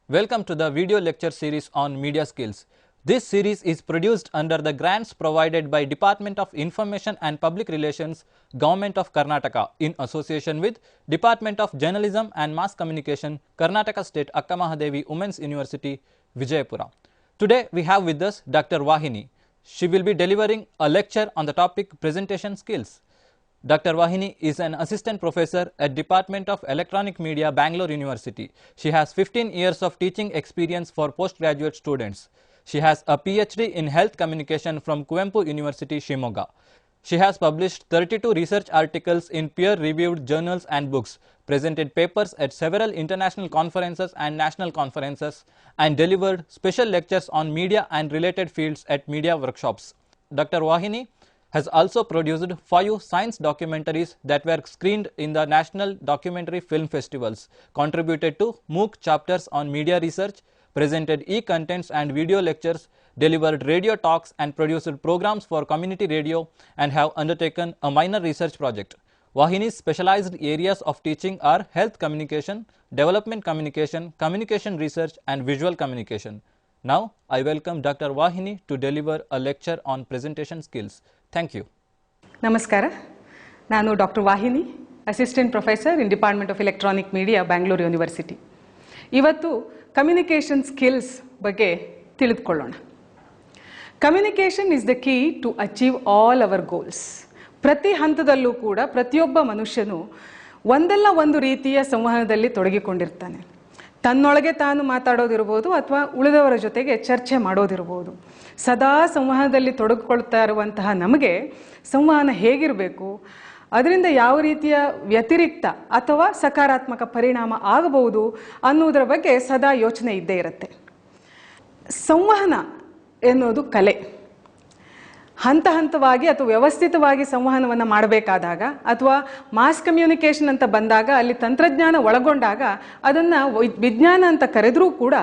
Welcome to the video lecture series on media skills. This series is produced under the grants provided by Department of Information and Public Relations, Government of Karnataka in association with Department of Journalism and Mass Communication, Karnataka State Akkamahadevi Women's University, Vijayapura. Today we have with us Dr. Vahini. She will be delivering a lecture on the topic presentation skills. Dr. Vahini is an assistant professor at Department of Electronic Media, Bangalore University. She has 15 years of teaching experience for postgraduate students. She has a PhD in health communication from Kuvempu University, Shimoga. She has published 32 research articles in peer-reviewed journals and books, presented papers at several international conferences and national conferences, and delivered special lectures on media and related fields at media workshops. Dr. Vahini has also produced 5 science documentaries that were screened in the National Documentary Film Festivals, contributed to MOOC chapters on media research, presented e-contents and video lectures, delivered radio talks and produced programs for community radio, and have undertaken a minor research project. Vahini's specialized areas of teaching are health communication, development communication, communication research and visual communication. Now, I welcome Dr. Vahini to deliver a lecture on presentation skills. Thank you. ನಮಸ್ಕಾರ. ನಾನು doctor Vahini, assistant professor in department of electronic media, Bangalore university. ಇವತ್ತು communication skills ಬಗ್ಗೆ ತಿಳಿದುಕೊಳ್ಳೋಣ. Communication is the key to achieve all our goals. ಪ್ರತಿ ಹಂತದಲ್ಲೂ ಕೂಡ ಪ್ರತಿಯೊಬ್ಬ ಮನುಷ್ಯನು ಒಂದಲ್ಲ ಒಂದು ರೀತಿಯ ಸಂವಹನದಲ್ಲಿ ತೊಡಗಿಕೊಂಡಿರ್ತಾನೆ. ತನ್ನೊಳಗೆ ತಾನು ಮಾತಾಡೋದಿರ್ಬೋದು ಅಥವಾ ಉಳಿದವರ ಜೊತೆಗೆ ಚರ್ಚೆ ಮಾಡೋದಿರ್ಬೋದು. ಸದಾ ಸಂವಹನದಲ್ಲಿ ತೊಡಗಿಕೊಳ್ತಾ ಇರುವಂತಹ ನಮಗೆ ಸಂವಹನ ಹೇಗಿರಬೇಕು, ಅದರಿಂದ ಯಾವ ರೀತಿಯ ವ್ಯತಿರಿಕ್ತ ಅಥವಾ ಸಕಾರಾತ್ಮಕ ಪರಿಣಾಮ ಆಗಬಹುದು ಅನ್ನೋದರ ಬಗ್ಗೆ ಸದಾ ಯೋಚನೆ ಇದ್ದೇ ಇರುತ್ತೆ. ಸಂವಹನ ಎನ್ನುವುದು ಕಲೆ. ಹಂತ ಹಂತವಾಗಿ ಅಥವಾ ವ್ಯವಸ್ಥಿತವಾಗಿ ಸಂವಹನವನ್ನು ಮಾಡಬೇಕಾದಾಗ ಅಥವಾ ಮಾಸ್ ಕಮ್ಯುನಿಕೇಷನ್ ಅಂತ ಬಂದಾಗ ಅಲ್ಲಿ ತಂತ್ರಜ್ಞಾನ ಒಳಗೊಂಡಾಗ ಅದನ್ನು ವಿಜ್ಞಾನ ಅಂತ ಕರೆದರೂ ಕೂಡ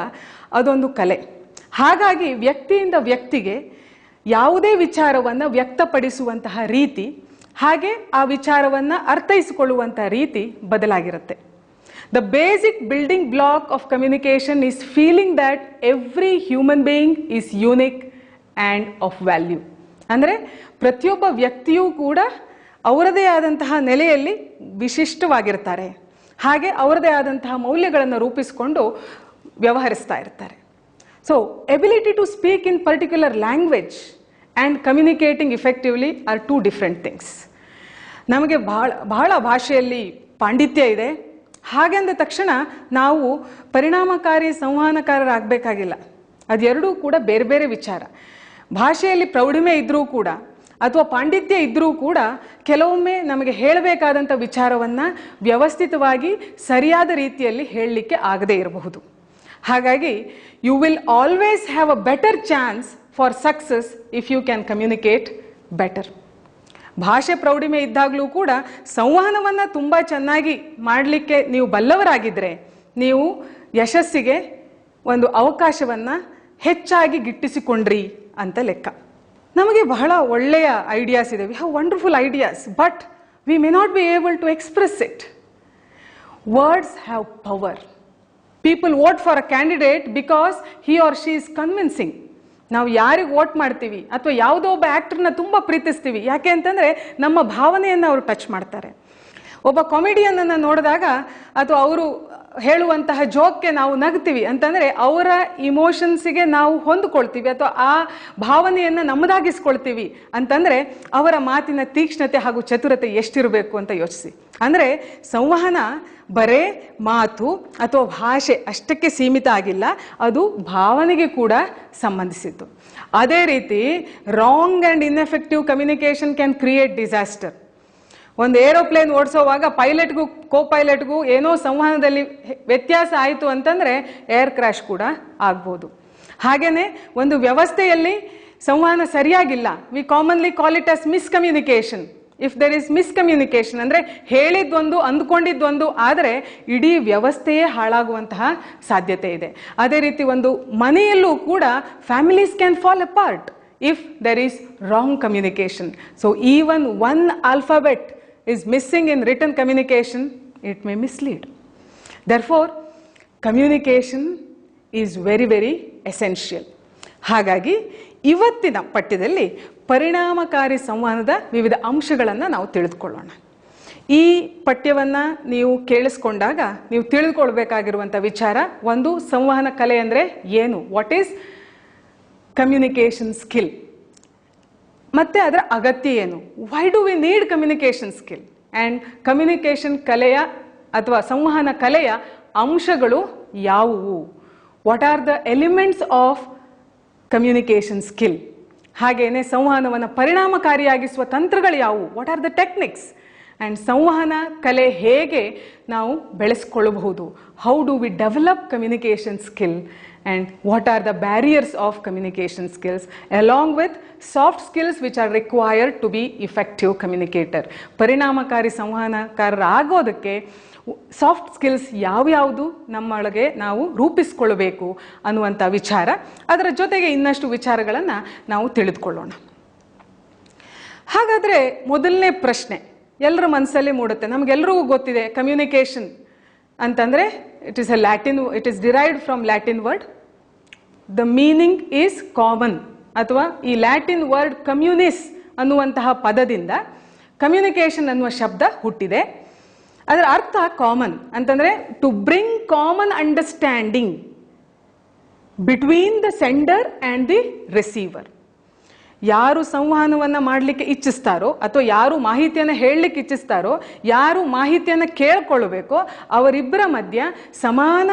ಅದೊಂದು ಕಲೆ. ಹಾಗಾಗಿ ವ್ಯಕ್ತಿಯಿಂದ ವ್ಯಕ್ತಿಗೆ ಯಾವುದೇ ವಿಚಾರವನ್ನು ವ್ಯಕ್ತಪಡಿಸುವಂತಹ ರೀತಿ, ಹಾಗೆ ಆ ವಿಚಾರವನ್ನು ಅರ್ಥೈಸಿಕೊಳ್ಳುವಂತಹ ರೀತಿ ಬದಲಾಗಿರುತ್ತೆ. The basic building block of communication is feeling that every human being is unique and of value. ಅಂದರೆ ಪ್ರತಿಯೊಬ್ಬ ವ್ಯಕ್ತಿಯೂ ಕೂಡ ಅವರದೇ ಆದಂತಹ ನೆಲೆಯಲ್ಲಿ ವಿಶಿಷ್ಟವಾಗಿರ್ತಾರೆ, ಹಾಗೆ ಅವರದೇ ಆದಂತಹ ಮೌಲ್ಯಗಳನ್ನು ರೂಪಿಸಿಕೊಂಡು ವ್ಯವಹರಿಸ್ತಾ ಇರ್ತಾರೆ. So ability to speak in particular language and communicating effectively are two different things. ನಮಗೆ ಬಹಳ ಭಾಷೆಯಲ್ಲಿ ಪಾಂಡಿತ್ಯ ಇದೆ, ಹಾಗೆಂದ ತಕ್ಷಣ ನಾವು ಪರಿಣಾಮಕಾರಿ ಸಂವಹನಕಾರರಾಗಬೇಕಾಗಿಲ್ಲ. ಅದೆರಡೂ ಕೂಡ ಬೇರೆ ಬೇರೆ ವಿಚಾರ. ಭಾಷೆಯಲ್ಲಿ ಪ್ರೌಢಿಮೆ ಇದ್ದರೂ ಕೂಡ ಅಥವಾ ಪಾಂಡಿತ್ಯ ಇದ್ದರೂ ಕೂಡ ಕೆಲವೊಮ್ಮೆ ನಮಗೆ ಹೇಳಬೇಕಾದಂಥ ವಿಚಾರವನ್ನು ವ್ಯವಸ್ಥಿತವಾಗಿ ಸರಿಯಾದ ರೀತಿಯಲ್ಲಿ ಹೇಳಲಿಕ್ಕೆ ಆಗದೇ ಇರಬಹುದು. ಹಾಗಾಗಿ you will always have a better chance for success if you can communicate better. ಭಾಷೆ ಪ್ರೌಢಿಮೆ ಇದ್ದಾಗಲೂ ಕೂಡ ಸಂವಹನವನ್ನು ತುಂಬ ಚೆನ್ನಾಗಿ ಮಾಡಲಿಕ್ಕೆ ನೀವು ಬಲ್ಲವರಾಗಿದ್ದರೆ ನೀವು ಯಶಸ್ಸಿಗೆ ಒಂದು ಅವಕಾಶವನ್ನು ಹೆಚ್ಚಾಗಿ ಗಿಟ್ಟಿಸಿಕೊಂಡ್ರಿ ಅಂತ ಲೆಕ್ಕ. ನಮಗೆ ಬಹಳ ಒಳ್ಳೆಯ ಐಡಿಯಾಸ್ ಇದೆ. We have wonderful ideas, but we may not be able to express it. Words have power. People vote for a candidate because he or she is convincing. ನಾವು ಯಾರಿಗೆ ವೋಟ್ ಮಾಡ್ತೀವಿ ಅಥವಾ ಯಾವುದೋ ಒಬ್ಬ ಆ್ಯಕ್ಟರ್ನ ತುಂಬ ಪ್ರೀತಿಸ್ತೀವಿ, ಯಾಕೆ ಅಂತಂದರೆ ನಮ್ಮ ಭಾವನೆಯನ್ನು ಅವರು ಟಚ್ ಮಾಡ್ತಾರೆ. ಒಬ್ಬ ಕಾಮಿಡಿಯನ್ನನ್ನು ನೋಡಿದಾಗ ಅಥವಾ ಅವರು ಹೇಳುವಂತಹ ಜೋಕ್ಗೆ ನಾವು ನಗ್ತೀವಿ ಅಂತಂದರೆ ಅವರ ಇಮೋಷನ್ಸಿಗೆ ನಾವು ಹೊಂದಿಕೊಳ್ತೀವಿ ಅಥವಾ ಆ ಭಾವನೆಯನ್ನು ನಮ್ಮದಾಗಿಸ್ಕೊಳ್ತೀವಿ ಅಂತಂದರೆ ಅವರ ಮಾತಿನ ತೀಕ್ಷ್ಣತೆ ಹಾಗೂ ಚತುರತೆ ಎಷ್ಟಿರಬೇಕು ಅಂತ ಯೋಚಿಸಿ. ಅಂದರೆ ಸಂವಹನ ಬರೇ ಮಾತು ಅಥವಾ ಭಾಷೆ ಅಷ್ಟಕ್ಕೆ ಸೀಮಿತ ಆಗಿಲ್ಲ, ಅದು ಭಾವನೆಗೆ ಕೂಡ ಸಂಬಂಧಿಸಿದ್ದು. ಅದೇ ರೀತಿ wrong and ineffective communication can create disaster. ಒಂದು ಏರೋಪ್ಲೇನ್ ಓಡಿಸೋವಾಗ ಪೈಲಟ್ಗೂ ಕೋ ಪೈಲಟ್ಗೂ ಏನೋ ಸಂವಹನದಲ್ಲಿ ವ್ಯತ್ಯಾಸ ಆಯಿತು ಅಂತಂದರೆ ಏರ್ ಕ್ರ್ಯಾಶ್ ಕೂಡ ಆಗ್ಬೋದು. ಹಾಗೆಯೇ ಒಂದು ವ್ಯವಸ್ಥೆಯಲ್ಲಿ ಸಂವಹನ ಸರಿಯಾಗಿಲ್ಲ, we commonly call it as miscommunication. If there is miscommunication ಅಂದರೆ ಹೇಳಿದ್ದೊಂದು ಅಂದುಕೊಂಡಿದ್ದೊಂದು ಆದರೆ ಇಡೀ ವ್ಯವಸ್ಥೆಯೇ ಹಾಳಾಗುವಂತಹ ಸಾಧ್ಯತೆ ಇದೆ. ಅದೇ ರೀತಿ ಒಂದು ಮನೆಯಲ್ಲೂ ಕೂಡ families can fall apart if there is wrong communication. So even one alphabet is missing in written communication, it may mislead. Therefore, communication is very very essential. ಹಾಗಾಗಿ ಇವತ್ತಿನ ಪಠ್ಯದಲ್ಲಿ ಪರಿಣಾಮಕಾರಿ ಸಂವಹನದ ವಿವಿಧ ಅಂಶಗಳನ್ನು ನಾವು ತಿಳಿದುಕೊಳ್ಳೋಣ. ಈ ಪಠ್ಯವನ್ನು ನೀವು ಕೇಳಿಸ್ಕೊಂಡಾಗ ನೀವು ತಿಳಿದುಕೊಳ್ಬೇಕಾಗಿರುವಂಥ ವಿಚಾರ ಒಂದು, ಸಂವಹನ ಕಲೆ ಅಂದರೆ ಏನು, ವಾಟ್ ಈಸ್ ಕಮ್ಯುನಿಕೇಷನ್ ಸ್ಕಿಲ್, ಮತ್ತು ಅದರ ಅಗತ್ಯ ಏನು, why do we need communication skill, and communication ಕಲೆಯ ಅಥವಾ ಸಂವಹನ ಕಲೆಯ ಅಂಶಗಳು ಯಾವುವು, what are the elements of communication skill, ಹಾಗೆಯೇ ಸಂವಹನವನ್ನು ಪರಿಣಾಮಕಾರಿಯಾಗಿಸುವ ತಂತ್ರಗಳು ಯಾವುವು, what are the techniques, and ಸಂವಹನ ಕಲೆ ಹೇಗೆ ನಾವು ಬೆಳೆಸ್ಕೊಳ್ಳಬಹುದು, how do we develop communication skill, and what are the barriers of communication skills along with soft skills which are required to be effective communicator. ಪರಿಣಾಮಕಾರಿ ಸಂವಹನಕಾರರಾಗೋದಕ್ಕೆ ಸಾಫ್ಟ್ ಸ್ಕಿಲ್ಸ್ ಯಾವ್ಯಾವುದು ನಮ್ಮೊಳಗೆ ನಾವು ರೂಪಿಸ್ಕೊಳ್ಬೇಕು ಅನ್ನುವಂಥ ವಿಚಾರ, ಅದರ ಜೊತೆಗೆ ಇನ್ನಷ್ಟು ವಿಚಾರಗಳನ್ನು ನಾವು ತಿಳಿದುಕೊಳ್ಳೋಣ. ಹಾಗಾದರೆ ಮೊದಲನೇ ಪ್ರಶ್ನೆ ಎಲ್ಲರ ಮನಸ್ಸಲ್ಲಿ ಮೂಡುತ್ತೆ, ನಮಗೆಲ್ಲರಿಗೂ ಗೊತ್ತಿದೆ ಕಮ್ಯುನಿಕೇಷನ್ ಅಂತಂದರೆ it is derived from Latin word, the meaning is common, ಅಥವಾ ಈ ಲ್ಯಾಟಿನ್ ವರ್ಡ್ ಕಮ್ಯುನಿಸ್ ಅನ್ನುವಂತಹ ಪದದಿಂದ ಕಮ್ಯುನಿಕೇಷನ್ ಅನ್ನುವ ಶಬ್ದ ಹುಟ್ಟಿದೆ. ಅದರ ಅರ್ಥ ಕಾಮನ್ ಅಂತಂದರೆ to bring common understanding between the sender and the receiver. ಯಾರು ಸಂವಹನವನ್ನು ಮಾಡಲಿಕ್ಕೆ ಇಚ್ಛಿಸ್ತಾರೋ ಅಥವಾ ಯಾರು ಮಾಹಿತಿಯನ್ನು ಹೇಳಲಿಕ್ಕೆ ಇಚ್ಛಿಸ್ತಾರೋ, ಯಾರು ಮಾಹಿತಿಯನ್ನು ಕೇಳ್ಕೊಳ್ಬೇಕೋ ಅವರಿಬ್ಬರ ಮಧ್ಯ ಸಮಾನ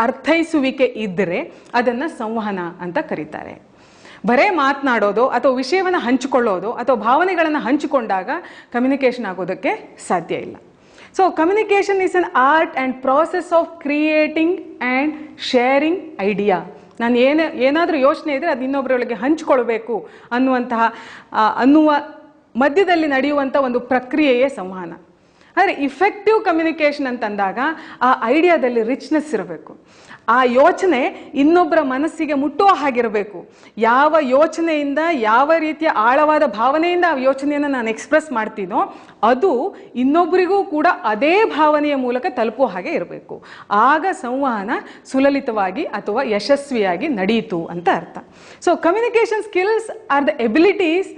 ಅರ್ಥೈಸುವಿಕೆ ಇದ್ದರೆ ಅದನ್ನು ಸಂವಹನ ಅಂತ ಕರೀತಾರೆ. ಬರೇ ಮಾತನಾಡೋದು ಅಥವಾ ವಿಷಯವನ್ನು ಹಂಚಿಕೊಳ್ಳೋದು ಅಥವಾ ಭಾವನೆಗಳನ್ನು ಹಂಚಿಕೊಂಡಾಗ ಕಮ್ಯುನಿಕೇಷನ್ ಆಗೋದಕ್ಕೆ ಸಾಧ್ಯ ಇಲ್ಲ. So communication is an art and process of creating and sharing idea. ನಾನು ಏನಾದರೂ ಯೋಚನೆ ಇದ್ದರೆ ಅದು ಇನ್ನೊಬ್ಬರೊಳಗೆ ಹಂಚಿಕೊಳ್ಬೇಕು ಅನ್ನುವ ಮಧ್ಯದಲ್ಲಿ ನಡೆಯುವಂಥ ಒಂದು ಪ್ರಕ್ರಿಯೆಯೇ ಸಂವಹನ. ಆದರೆ ಇಫೆಕ್ಟಿವ್ ಕಮ್ಯುನಿಕೇಷನ್ ಅಂತಂದಾಗ ಆ ಐಡಿಯಾದಲ್ಲಿ ರಿಚ್ನೆಸ್ ಇರಬೇಕು, ಆ ಯೋಚನೆ ಇನ್ನೊಬ್ಬರ ಮನಸ್ಸಿಗೆ ಮುಟ್ಟುವ ಹಾಗಿರಬೇಕು. ಯಾವ ಯೋಚನೆಯಿಂದ, ಯಾವ ರೀತಿಯ ಆಳವಾದ ಭಾವನೆಯಿಂದ ಆ ಯೋಚನೆಯನ್ನು ನಾನು ಎಕ್ಸ್ಪ್ರೆಸ್ ಮಾಡ್ತೀನೋ ಅದು ಇನ್ನೊಬ್ಬರಿಗೂ ಕೂಡ ಅದೇ ಭಾವನೆಯ ಮೂಲಕ ತಲುಪುವ ಹಾಗೆ ಇರಬೇಕು. ಆಗ ಸಂವಹನ ಸುಲಲಿತವಾಗಿ ಅಥವಾ ಯಶಸ್ವಿಯಾಗಿ ನಡೆಯಿತು ಅಂತ ಅರ್ಥ. So communication skills are the abilities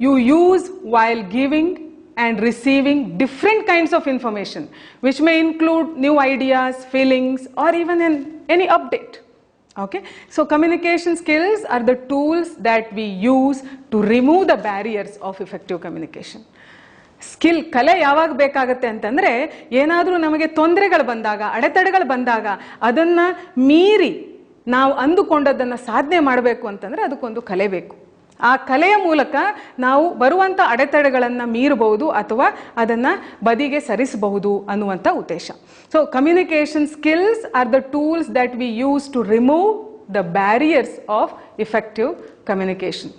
you use while giving and receiving different kinds of information, which may include new ideas, feelings, or even any update. Okay, so communication skills are the tools that we use to remove the barriers of effective communication. Skill ಕಲೆ ಯಾವಾಗ ಬೇಕಾಗತ್ತೆ ಅಂತಂದರೆ ಏನಾದರೂ ನಮಗೆ ತೊಂದರೆಗಳು ಬಂದಾಗ, ಅಡೆತಡೆಗಳು ಬಂದಾಗ ಅದನ್ನು ಮೀರಿ ನಾವು ಅಂದುಕೊಂಡದ್ದನ್ನು ಸಾಧನೆ ಮಾಡಬೇಕು ಅಂತಂದರೆ ಅದಕ್ಕೊಂದು ಕಲೆ ಬೇಕು. ಆ ಕಲೆಯ ಮೂಲಕ ನಾವು ಬರುವಂಥ ಅಡೆತಡೆಗಳನ್ನು ಮೀರಬಹುದು ಅಥವಾ ಅದನ್ನು ಬದಿಗೆ ಸರಿಸಬಹುದು ಅನ್ನುವಂಥ ಉದ್ದೇಶ. So communication skills are the tools that we use to remove the barriers of effective communication.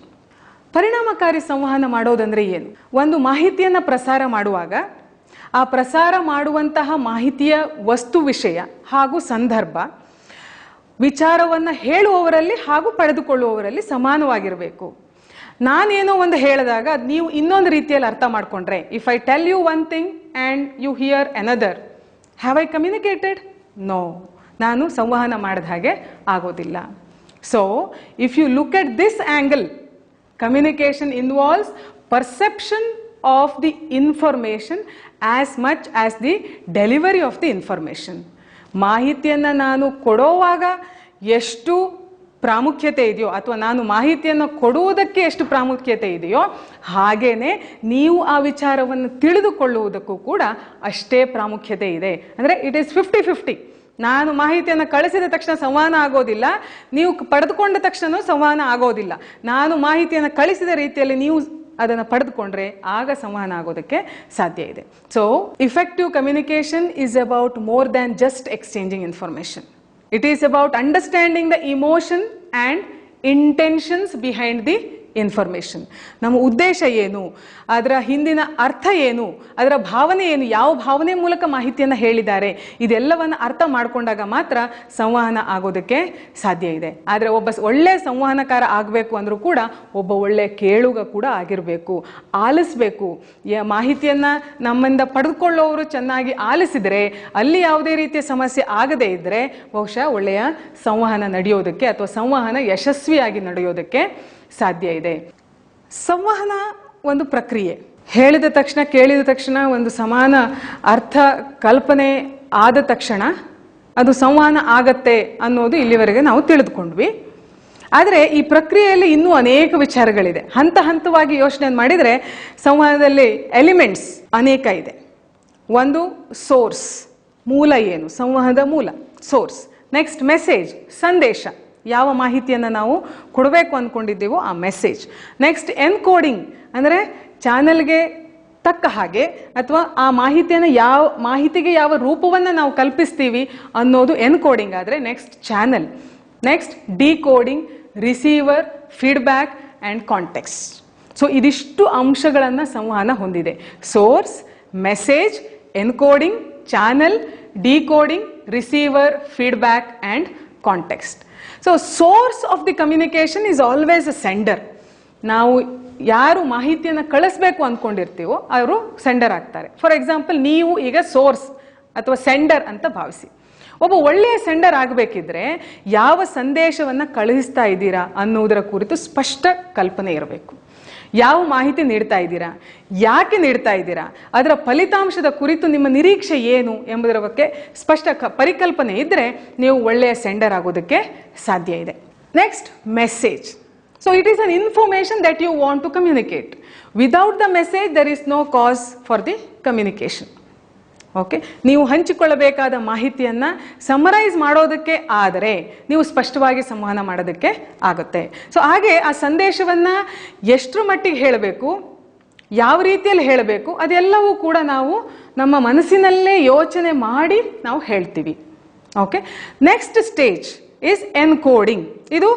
ಪರಿಣಾಮಕಾರಿ ಸಂವಹನ ಮಾಡೋದಂದರೆ ಏನು? ಒಂದು ಮಾಹಿತಿಯನ್ನು ಪ್ರಸಾರ ಮಾಡುವಾಗ ಆ ಪ್ರಸಾರ ಮಾಡುವಂತಹ ಮಾಹಿತಿಯ ವಸ್ತು ವಿಷಯ ಹಾಗೂ ಸಂದರ್ಭ ವಿಚಾರವನ್ನು ಹೇಳುವವರಲ್ಲಿ ಹಾಗೂ ಪಡೆದುಕೊಳ್ಳುವವರಲ್ಲಿ ಸಮಾನವಾಗಿರಬೇಕು. ನಾನೇನೋ ಒಂದು ಹೇಳಿದಾಗ ನೀವು ಇನ್ನೊಂದು ರೀತಿಯಲ್ಲಿ ಅರ್ಥ ಮಾಡಿಕೊಂಡ್ರೆ, if I tell you one thing and you hear another, have I communicated? No, ನಾನು ಸಂವಹನ ಮಾಡಿದ ಹಾಗೆ ಆಗೋದಿಲ್ಲ. So if you look at this angle, communication involves perception of the information as much as the delivery of the information. ಮಾಹಿತಿಯನ್ನು ನಾನು ಕೊಡೋವಾಗ ಎಷ್ಟು ಪ್ರಾಮುಖ್ಯತೆ ಇದೆಯೋ ಅಥವಾ ನಾನು ಮಾಹಿತಿಯನ್ನು ಕೊಡುವುದಕ್ಕೆ ಎಷ್ಟು ಪ್ರಾಮುಖ್ಯತೆ ಇದೆಯೋ ಹಾಗೇನೆ ನೀವು ಆ ವಿಚಾರವನ್ನು ತಿಳಿದುಕೊಳ್ಳುವುದಕ್ಕೂ ಕೂಡ ಅಷ್ಟೇ ಪ್ರಾಮುಖ್ಯತೆ ಇದೆ. ಅಂದರೆ ಇಟ್ ಈಸ್ 50-50. ನಾನು ಮಾಹಿತಿಯನ್ನು ಕಳಿಸಿದ ತಕ್ಷಣ ಸಂವಹನ ಆಗೋದಿಲ್ಲ, ನೀವು ಪಡೆದುಕೊಂಡ ತಕ್ಷಣ ಸಂವಹನ ಆಗೋದಿಲ್ಲ. ನಾನು ಮಾಹಿತಿಯನ್ನು ಕಳಿಸಿದ ರೀತಿಯಲ್ಲಿ ನೀವು ಅದನ್ನು ಪಡೆದುಕೊಂಡ್ರೆ ಆಗ ಸಂವಹನ ಆಗೋದಕ್ಕೆ ಸಾಧ್ಯ ಇದೆ. So effective communication is about more than just exchanging information. It is about understanding the emotion and intentions behind the information. ನಮ್ಮ ಉದ್ದೇಶ ಏನು, ಅದರ ಹಿಂದಿನ ಅರ್ಥ ಏನು, ಅದರ ಭಾವನೆ ಏನು, ಯಾವ ಭಾವನೆ ಮೂಲಕ ಮಾಹಿತಿಯನ್ನು ಹೇಳಿದ್ದಾರೆ, ಇದೆಲ್ಲವನ್ನು ಅರ್ಥ ಮಾಡಿಕೊಂಡಾಗ ಮಾತ್ರ ಸಂವಹನ ಆಗೋದಕ್ಕೆ ಸಾಧ್ಯ ಇದೆ. ಆದರೆ ಒಬ್ಬ ಒಳ್ಳೆಯ ಸಂವಹನಕಾರ ಆಗಬೇಕು ಅಂದರೂ ಕೂಡ ಒಬ್ಬ ಒಳ್ಳೆಯ ಕೇಳುಗ ಕೂಡ ಆಗಿರಬೇಕು, ಆಲಿಸಬೇಕು. ಮಾಹಿತಿಯನ್ನು ನಮ್ಮಿಂದ ಪಡೆದುಕೊಳ್ಳೋರು ಚೆನ್ನಾಗಿ ಆಲಿಸಿದರೆ, ಅಲ್ಲಿ ಯಾವುದೇ ರೀತಿಯ ಸಮಸ್ಯೆ ಆಗದೇ ಇದ್ದರೆ ಬಹುಶಃ ಒಳ್ಳೆಯ ಸಂವಹನ ನಡೆಯೋದಕ್ಕೆ ಅಥವಾ ಸಂವಹನ ಯಶಸ್ವಿಯಾಗಿ ನಡೆಯೋದಕ್ಕೆ ಸಾಧ್ಯ ಇದೆ. ಸಂವಹನ ಒಂದು ಪ್ರಕ್ರಿಯೆ. ಹೇಳಿದ ತಕ್ಷಣ ಕೇಳಿದ ತಕ್ಷಣ ಒಂದು ಸಮಾನ ಅರ್ಥ ಕಲ್ಪನೆ ಆದ ತಕ್ಷಣ ಅದು ಸಂವಹನ ಆಗತ್ತೆ ಅನ್ನೋದು ಇಲ್ಲಿವರೆಗೆ ನಾವು ತಿಳಿದುಕೊಂಡ್ವಿ. ಆದರೆ ಈ ಪ್ರಕ್ರಿಯೆಯಲ್ಲಿ ಇನ್ನೂ ಅನೇಕ ವಿಚಾರಗಳಿದೆ. ಹಂತ ಹಂತವಾಗಿ ಯೋಚನೆ ಮಾಡಿದರೆ ಸಂವಹನದಲ್ಲಿ ಎಲಿಮೆಂಟ್ಸ್ ಅನೇಕ ಇದೆ. ಒಂದು ಸೋರ್ಸ್, ಮೂಲ ಏನು, ಸಂವಹನದ ಮೂಲ ಸೋರ್ಸ್. ನೆಕ್ಸ್ಟ್ ಮೆಸೇಜ್, ಸಂದೇಶ, ಯಾವ ಮಾಹಿತಿಯನ್ನು ನಾವು ಕೊಡಬೇಕು ಅಂದ್ಕೊಂಡಿದ್ದೀವೋ ಆ ಮೆಸೇಜ್. ನೆಕ್ಸ್ಟ್ ಎನ್ಕೋಡಿಂಗ್ ಅಂದರೆ ಚಾನಲ್ಗೆ ತಕ್ಕ ಹಾಗೆ ಅಥವಾ ಆ ಮಾಹಿತಿಗೆ ಯಾವ ರೂಪವನ್ನು ನಾವು ಕಲ್ಪಿಸ್ತೀವಿ ಅನ್ನೋದು ಎನ್ಕೋಡಿಂಗ್ ಆದರೆ next channel. Next decoding, receiver, feedback and context. So ಇದಿಷ್ಟು ಅಂಶಗಳನ್ನು ಸಂವಹನ ಹೊಂದಿದೆ. Source, message, encoding, channel, decoding, receiver, feedback and context. So source of the communication is always a sender. ನಾವು ಯಾರು ಮಾಹಿತಿಯನ್ನು ಕಳಿಸ್ಬೇಕು ಅಂದ್ಕೊಂಡಿರ್ತೀವೋ ಅವರು ಸೆಂಡರ್ ಆಗ್ತಾರೆ. ಫಾರ್ ಎಕ್ಸಾಂಪಲ್, ನೀವು ಈಗ ಸೋರ್ಸ್ ಅಥವಾ ಸೆಂಡರ್ ಅಂತ ಭಾವಿಸಿ. ಒಬ್ಬ ಒಳ್ಳೆಯ ಸೆಂಡರ್ ಆಗಬೇಕಿದ್ರೆ ಯಾವ ಸಂದೇಶವನ್ನು ಕಳುಹಿಸ್ತಾ ಇದ್ದೀರಾ ಅನ್ನೋದರ ಕುರಿತು ಸ್ಪಷ್ಟ ಕಲ್ಪನೆ ಇರಬೇಕು. ಯಾವ ಮಾಹಿತಿ ನೀಡ್ತಾ ಇದ್ದೀರಾ, ಯಾಕೆ ನೀಡ್ತಾ ಇದ್ದೀರಾ, ಅದರ ಫಲಿತಾಂಶದ ಕುರಿತು ನಿಮ್ಮ ನಿರೀಕ್ಷೆ ಏನು ಎಂಬುದರ ಬಗ್ಗೆ ಸ್ಪಷ್ಟ ಪರಿಕಲ್ಪನೆ ಇದ್ದರೆ ನೀವು ಒಳ್ಳೆಯ ಸೆಂಡರ್ ಆಗೋದಕ್ಕೆ ಸಾಧ್ಯ ಇದೆ. Next message. So it is an information that you want to communicate. Without the message there is no cause for the communication. Okay, ನೀವು ಹಂಚಿಕೊಳ್ಳಬೇಕಾದ ಮಾಹಿತಿಯನ್ನು ಸಮರೈಸ್ ಮಾಡೋದಕ್ಕೆ ಆದರೆ ನೀವು ಸ್ಪಷ್ಟವಾಗಿ ಸಂವಹನ ಮಾಡೋದಕ್ಕೆ ಆಗುತ್ತೆ. ಸೊ ಹಾಗೆ ಆ ಸಂದೇಶವನ್ನು ಎಷ್ಟರ ಮಟ್ಟಿಗೆ ಹೇಳಬೇಕು, ಯಾವ ರೀತಿಯಲ್ಲಿ ಹೇಳಬೇಕು, ಅದೆಲ್ಲವೂ ಕೂಡ ನಾವು ನಮ್ಮ ಮನಸ್ಸಿನಲ್ಲೇ ಯೋಚನೆ ಮಾಡಿ ನಾವು ಹೇಳ್ತೀವಿ. Okay, next stage is encoding. ಇದು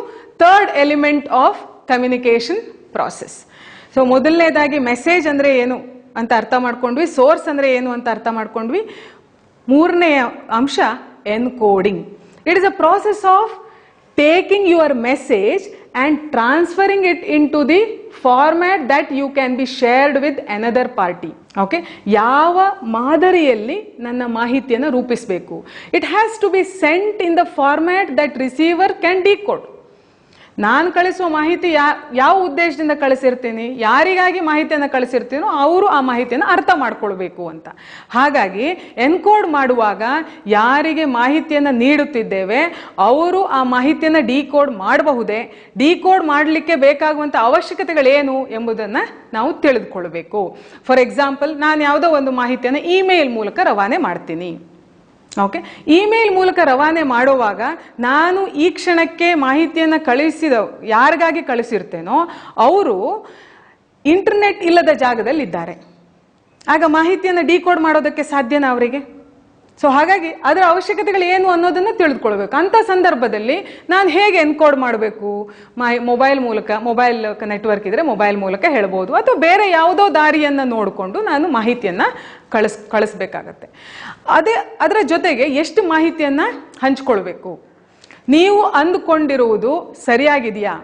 third element of communication process. So ಮೊದಲನೇದಾಗಿ ಮೆಸೇಜ್ ಅಂದರೆ ಏನು ಅಂತ ಅರ್ಥ ಮಾಡ್ಕೊಂಡ್ವಿ, ಸೋರ್ಸ್ ಅಂದರೆ ಏನು ಅಂತ ಅರ್ಥ ಮಾಡ್ಕೊಂಡ್ವಿ. ಮೂರನೆಯ ಅಂಶ encoding. It is a process of taking your message and transferring it into the format that you can be shared with another party. Okay, ಯಾವ ಮಾದರಿಯಲ್ಲಿ ನನ್ನ ಮಾಹಿತಿಯನ್ನು ರೂಪಿಸಬೇಕು. It has to be sent in the format that receiver can decode. ನಾನು ಕಳಿಸುವ ಮಾಹಿತಿ ಯಾವ ಉದ್ದೇಶದಿಂದ ಕಳಿಸಿರ್ತೀನಿ, ಯಾರಿಗಾಗಿ ಮಾಹಿತಿಯನ್ನು ಕಳಿಸಿರ್ತೀನೋ ಅವರು ಆ ಮಾಹಿತಿಯನ್ನು ಅರ್ಥ ಮಾಡ್ಕೊಳ್ಬೇಕು ಅಂತ. ಹಾಗಾಗಿ ಎನ್ಕೋಡ್ ಮಾಡುವಾಗ ಯಾರಿಗೆ ಮಾಹಿತಿಯನ್ನು ನೀಡುತ್ತಿದ್ದೇವೆ ಅವರು ಆ ಮಾಹಿತಿಯನ್ನು ಡಿಕೋಡ್ ಮಾಡಬಹುದೇ, ಡಿಕೋಡ್ ಮಾಡಲಿಕ್ಕೆ ಬೇಕಾಗುವಂಥ ಅವಶ್ಯಕತೆಗಳೇನು ಎಂಬುದನ್ನು ನಾವು ತಿಳಿದುಕೊಳ್ಬೇಕು. ಫಾರ್ ಎಕ್ಸಾಂಪಲ್, ನಾನು ಯಾವುದೋ ಒಂದು ಮಾಹಿತಿಯನ್ನು ಇಮೇಲ್ ಮೂಲಕ ರವಾನೆ ಮಾಡ್ತೀನಿ. ಓಕೆ, ಇಮೇಲ್ ಮೂಲಕ ರವಾನೆ ಮಾಡುವಾಗ ನಾನು ಈ ಕ್ಷಣಕ್ಕೆ ಮಾಹಿತಿಯನ್ನು ಯಾರಿಗಾಗಿ ಕಳಿಸಿರ್ತೇನೋ ಅವರು ಇಂಟರ್ನೆಟ್ ಇಲ್ಲದ ಜಾಗದಲ್ಲಿ ಇದ್ದಾರೆ. ಆಗ ಮಾಹಿತಿಯನ್ನು ಡಿಕೋಡ್ ಮಾಡೋದಕ್ಕೆ ಸಾಧ್ಯನಾ ಅವರಿಗೆ? ಸೊ ಹಾಗಾಗಿ ಅದರ ಅವಶ್ಯಕತೆಗಳು ಏನು ಅನ್ನೋದನ್ನು ತಿಳಿದುಕೊಳ್ಬೇಕು. ಅಂಥ ಸಂದರ್ಭದಲ್ಲಿ ನಾನು ಹೇಗೆ ಎನ್ಕೋಡ್ ಮಾಡಬೇಕು? ಮೊಬೈಲ್ ಮೂಲಕ, ಮೊಬೈಲ್ ನೆಟ್ವರ್ಕ್ ಇದ್ರೆ ಮೊಬೈಲ್ ಮೂಲಕ ಹೇಳ್ಬೋದು, ಅಥವಾ ಬೇರೆ ಯಾವುದೋ ದಾರಿಯನ್ನು ನೋಡಿಕೊಂಡು ನಾನು ಮಾಹಿತಿಯನ್ನು ಕಳಿಸ್ಬೇಕಾಗತ್ತೆ. ಅದರ ಜೊತೆಗೆ ಎಷ್ಟು ಮಾಹಿತಿಯನ್ನು ಹಂಚ್ಕೊಳ್ಬೇಕು, ನೀವು ಅಂದುಕೊಂಡಿರುವುದು ಸರಿಯಾಗಿದೆಯಾ,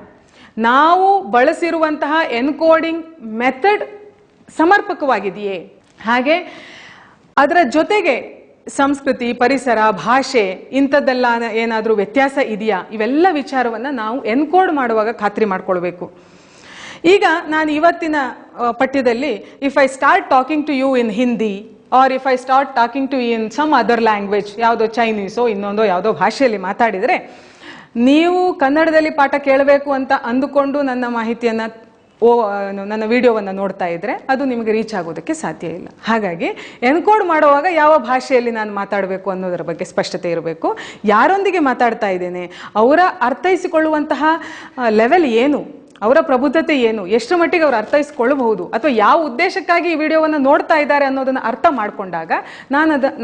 ನಾವು ಬಳಸಿರುವಂತಹ ಎನ್ಕೋಡಿಂಗ್ ಮೆಥಡ್ ಸಮರ್ಪಕವಾಗಿದೆಯೇ, ಹಾಗೆ ಅದರ ಜೊತೆಗೆ ಸಂಸ್ಕೃತಿ, ಪರಿಸರ, ಭಾಷೆ ಇಂಥದ್ದೆಲ್ಲ ಏನಾದರೂ ವ್ಯತ್ಯಾಸ ಇದೆಯಾ, ಇವೆಲ್ಲ ವಿಚಾರವನ್ನು ನಾವು ಎನ್ಕೋಡ್ ಮಾಡುವಾಗ ಖಾತ್ರಿ ಮಾಡ್ಕೊಳ್ಬೇಕು. ಈಗ ನಾನು ಇವತ್ತಿನ ಪಠ್ಯದಲ್ಲಿ if I start talking to you in Hindi or if I start talking to in some other language, ಯಾವುದೋ ಚೈನೀಸೋ ಇನ್ನೊಂದೋ ಯಾವುದೋ ಭಾಷೆಯಲ್ಲಿ ಮಾತಾಡಿದರೆ ನೀವು ಕನ್ನಡದಲ್ಲಿ ಪಾಠ ಕೇಳಬೇಕು ಅಂತ ಅಂದುಕೊಂಡು ನನ್ನ ಮಾಹಿತಿಯನ್ನು ನನ್ನ ವಿಡಿಯೋವನ್ನು ನೋಡ್ತಾ ಇದ್ರೆ ಅದು ನಿಮಗೆ ರೀಚ್ ಆಗೋದಕ್ಕೆ ಸಾಧ್ಯ ಇಲ್ಲ. ಹಾಗಾಗಿ ಎನ್ಕೋಡ್ ಮಾಡುವಾಗ ಯಾವ ಭಾಷೆಯಲ್ಲಿ ನಾನು ಮಾತಾಡಬೇಕು ಅನ್ನೋದರ ಬಗ್ಗೆ ಸ್ಪಷ್ಟತೆ ಇರಬೇಕು. ಯಾರೊಂದಿಗೆ ಮಾತಾಡ್ತಾ ಇದ್ದೇನೆ, ಅವರ ಅರ್ಥೈಸಿಕೊಳ್ಳುವಂತಹ ಲೆವೆಲ್ ಏನು, ಅವರ ಪ್ರಬುದ್ಧತೆ ಏನು, ಎಷ್ಟು ಮಟ್ಟಿಗೆ ಅವರು ಅರ್ಥೈಸ್ಕೊಳ್ಳಬಹುದು, ಅಥವಾ ಯಾವ ಉದ್ದೇಶಕ್ಕಾಗಿ ಈ ವಿಡಿಯೋವನ್ನು ನೋಡ್ತಾ ಇದ್ದಾರೆ ಅನ್ನೋದನ್ನು ಅರ್ಥ ಮಾಡಿಕೊಂಡಾಗ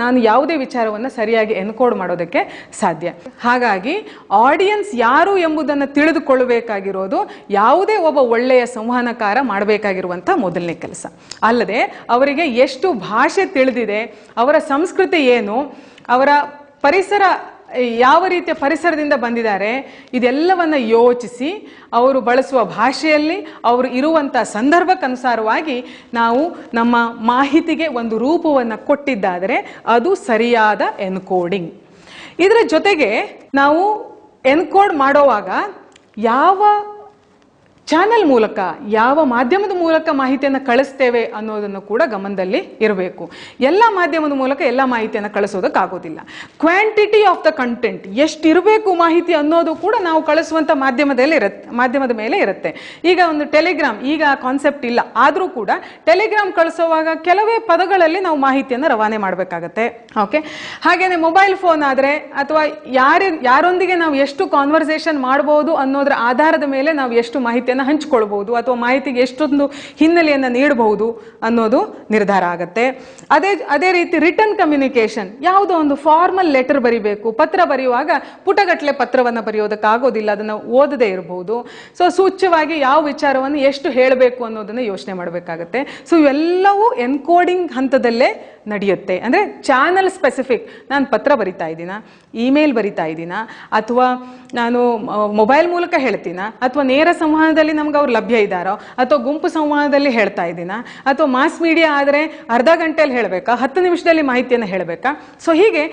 ನಾನು ಯಾವುದೇ ವಿಚಾರವನ್ನು ಸರಿಯಾಗಿ ಎನ್ಕೋಡ್ ಮಾಡೋದಕ್ಕೆ ಸಾಧ್ಯ. ಹಾಗಾಗಿ ಆಡಿಯನ್ಸ್ ಯಾರು ಎಂಬುದನ್ನು ತಿಳಿದುಕೊಳ್ಳಬೇಕಾಗಿರೋದು ಯಾವುದೇ ಒಬ್ಬ ಒಳ್ಳೆಯ ಸಂವಹನಕಾರ ಮಾಡಬೇಕಾಗಿರುವಂಥ ಮೊದಲನೇ ಕೆಲಸ. ಅಲ್ಲದೆ ಅವರಿಗೆ ಎಷ್ಟು ಭಾಷೆ ತಿಳಿದಿದೆ, ಅವರ ಸಂಸ್ಕೃತಿ ಏನು, ಅವರ ಪರಿಸರ ಯಾವ ರೀತಿಯ ಪರಿಸರದಿಂದ ಬಂದಿದ್ದಾರೆ, ಇದೆಲ್ಲವನ್ನ ಯೋಚಿಸಿ ಅವರು ಬಳಸುವ ಭಾಷೆಯಲ್ಲಿ ಅವರು ಇರುವಂಥ ಸಂದರ್ಭಕ್ಕನುಸಾರವಾಗಿ ನಾವು ನಮ್ಮ ಮಾಹಿತಿಗೆ ಒಂದು ರೂಪವನ್ನು ಕೊಟ್ಟಿದ್ದಾದರೆ ಅದು ಸರಿಯಾದ ಎನ್ಕೋಡಿಂಗ್. ಇದರ ಜೊತೆಗೆ ನಾವು ಎನ್ಕೋಡ್ ಮಾಡುವಾಗ ಯಾವ ಚಾನೆಲ್ ಮೂಲಕ, ಯಾವ ಮಾಧ್ಯಮದ ಮೂಲಕ ಮಾಹಿತಿಯನ್ನು ಕಳಿಸ್ತೇವೆ ಅನ್ನೋದನ್ನು ಕೂಡ ಗಮನದಲ್ಲಿ ಇರಬೇಕು. ಎಲ್ಲ ಮಾಧ್ಯಮದ ಮೂಲಕ ಎಲ್ಲ ಮಾಹಿತಿಯನ್ನು ಕಳಿಸೋದಕ್ಕಾಗೋದಿಲ್ಲ. ಕ್ವಾಂಟಿಟಿ ಆಫ್ ದ ಕಂಟೆಂಟ್, ಎಷ್ಟಿರಬೇಕು ಮಾಹಿತಿ ಅನ್ನೋದು ಕೂಡ ನಾವು ಕಳಿಸುವಂಥ ಮಾಧ್ಯಮದ ಮೇಲೆ ಇರುತ್ತೆ. ಈಗ ಒಂದು ಟೆಲಿಗ್ರಾಮ್, ಈಗ ಆ ಕಾನ್ಸೆಪ್ಟ್ ಇಲ್ಲ, ಆದರೂ ಕೂಡ ಟೆಲಿಗ್ರಾಮ್ ಕಳಿಸೋವಾಗ ಕೆಲವೇ ಪದಗಳಲ್ಲಿ ನಾವು ಮಾಹಿತಿಯನ್ನು ರವಾನೆ ಮಾಡಬೇಕಾಗತ್ತೆ. ಓಕೆ, ಹಾಗೇನೆ ಮೊಬೈಲ್ ಫೋನ್ ಆದರೆ ಅಥವಾ ಯಾರೊಂದಿಗೆ ನಾವು ಎಷ್ಟು ಕಾನ್ವರ್ಸೇಷನ್ ಮಾಡಬಹುದು ಅನ್ನೋದ್ರ ಆಧಾರದ ಮೇಲೆ ನಾವು ಎಷ್ಟು ಮಾಹಿತಿಯನ್ನು ಹಂಚಿಕೊಳ್ಬಹುದು ಅಥವಾ ಮಾಹಿತಿಗೆ ಎಷ್ಟೊಂದು ಹಿನ್ನೆಲೆಯನ್ನು ನೀಡಬಹುದು ಅನ್ನೋದು ನಿರ್ಧಾರ ಆಗುತ್ತೆ. ಅದೇ ರೀತಿ ರಿಟರ್ನ್ ಕಮ್ಯುನಿಕೇಶನ್, ಯಾವುದೋ ಒಂದು ಫಾರ್ಮಲ್ ಲೆಟರ್ ಬರಿಬೇಕು, ಪತ್ರ ಬರೆಯುವಾಗ ಪುಟಗಟ್ಟಲೆ ಪತ್ರವನ್ನು ಬರೆಯೋದಕ್ಕಾಗೋದಿಲ್ಲ, ಅದನ್ನು ಓದದೇ ಇರಬಹುದು. ಸೊ ಸೂಚ್ಯವಾಗಿ ಯಾವ ವಿಚಾರವನ್ನು ಎಷ್ಟು ಹೇಳಬೇಕು ಅನ್ನೋದನ್ನು ಯೋಚನೆ ಮಾಡಬೇಕಾಗತ್ತೆ. ಸೊ ಇವೆಲ್ಲವೂ ಎನ್ಕೋಡಿಂಗ್ ಹಂತದಲ್ಲೇ ನಡೆಯುತ್ತೆ. ಅಂದರೆ ಚಾನಲ್ ಸ್ಪೆಸಿಫಿಕ್, ನಾನು ಪತ್ರ ಬರಿತಾ ಇದ್ದೀನ, ಇಮೇಲ್ ಬರಿತಾ ಇದ್ದೀನ, ಅಥವಾ ನಾನು ಮೊಬೈಲ್ ಮೂಲಕ ಹೇಳ್ತೀನ, ಅಥವಾ ನೇರ ಸಂವಹನದಲ್ಲಿ ನಮ್ಗೆ ಅವ್ರು ಲಭ್ಯ ಇದ್ದಾರೋ, ಅಥವಾ ಗುಂಪು ಸಂವಹನದಲ್ಲಿ ಹೇಳ್ತಾ ಇದ್ದೀನ, ಅಥವಾ ಮಾಸ್ ಮೀಡಿಯಾ ಆದರೆ ಅರ್ಧ ಗಂಟೆಯಲ್ಲಿ ಹೇಳಬೇಕಾ, 10 ನಿಮಿಷದಲ್ಲಿ ಮಾಹಿತಿಯನ್ನು ಹೇಳಬೇಕಾ. ಸೊ ಹೀಗೆ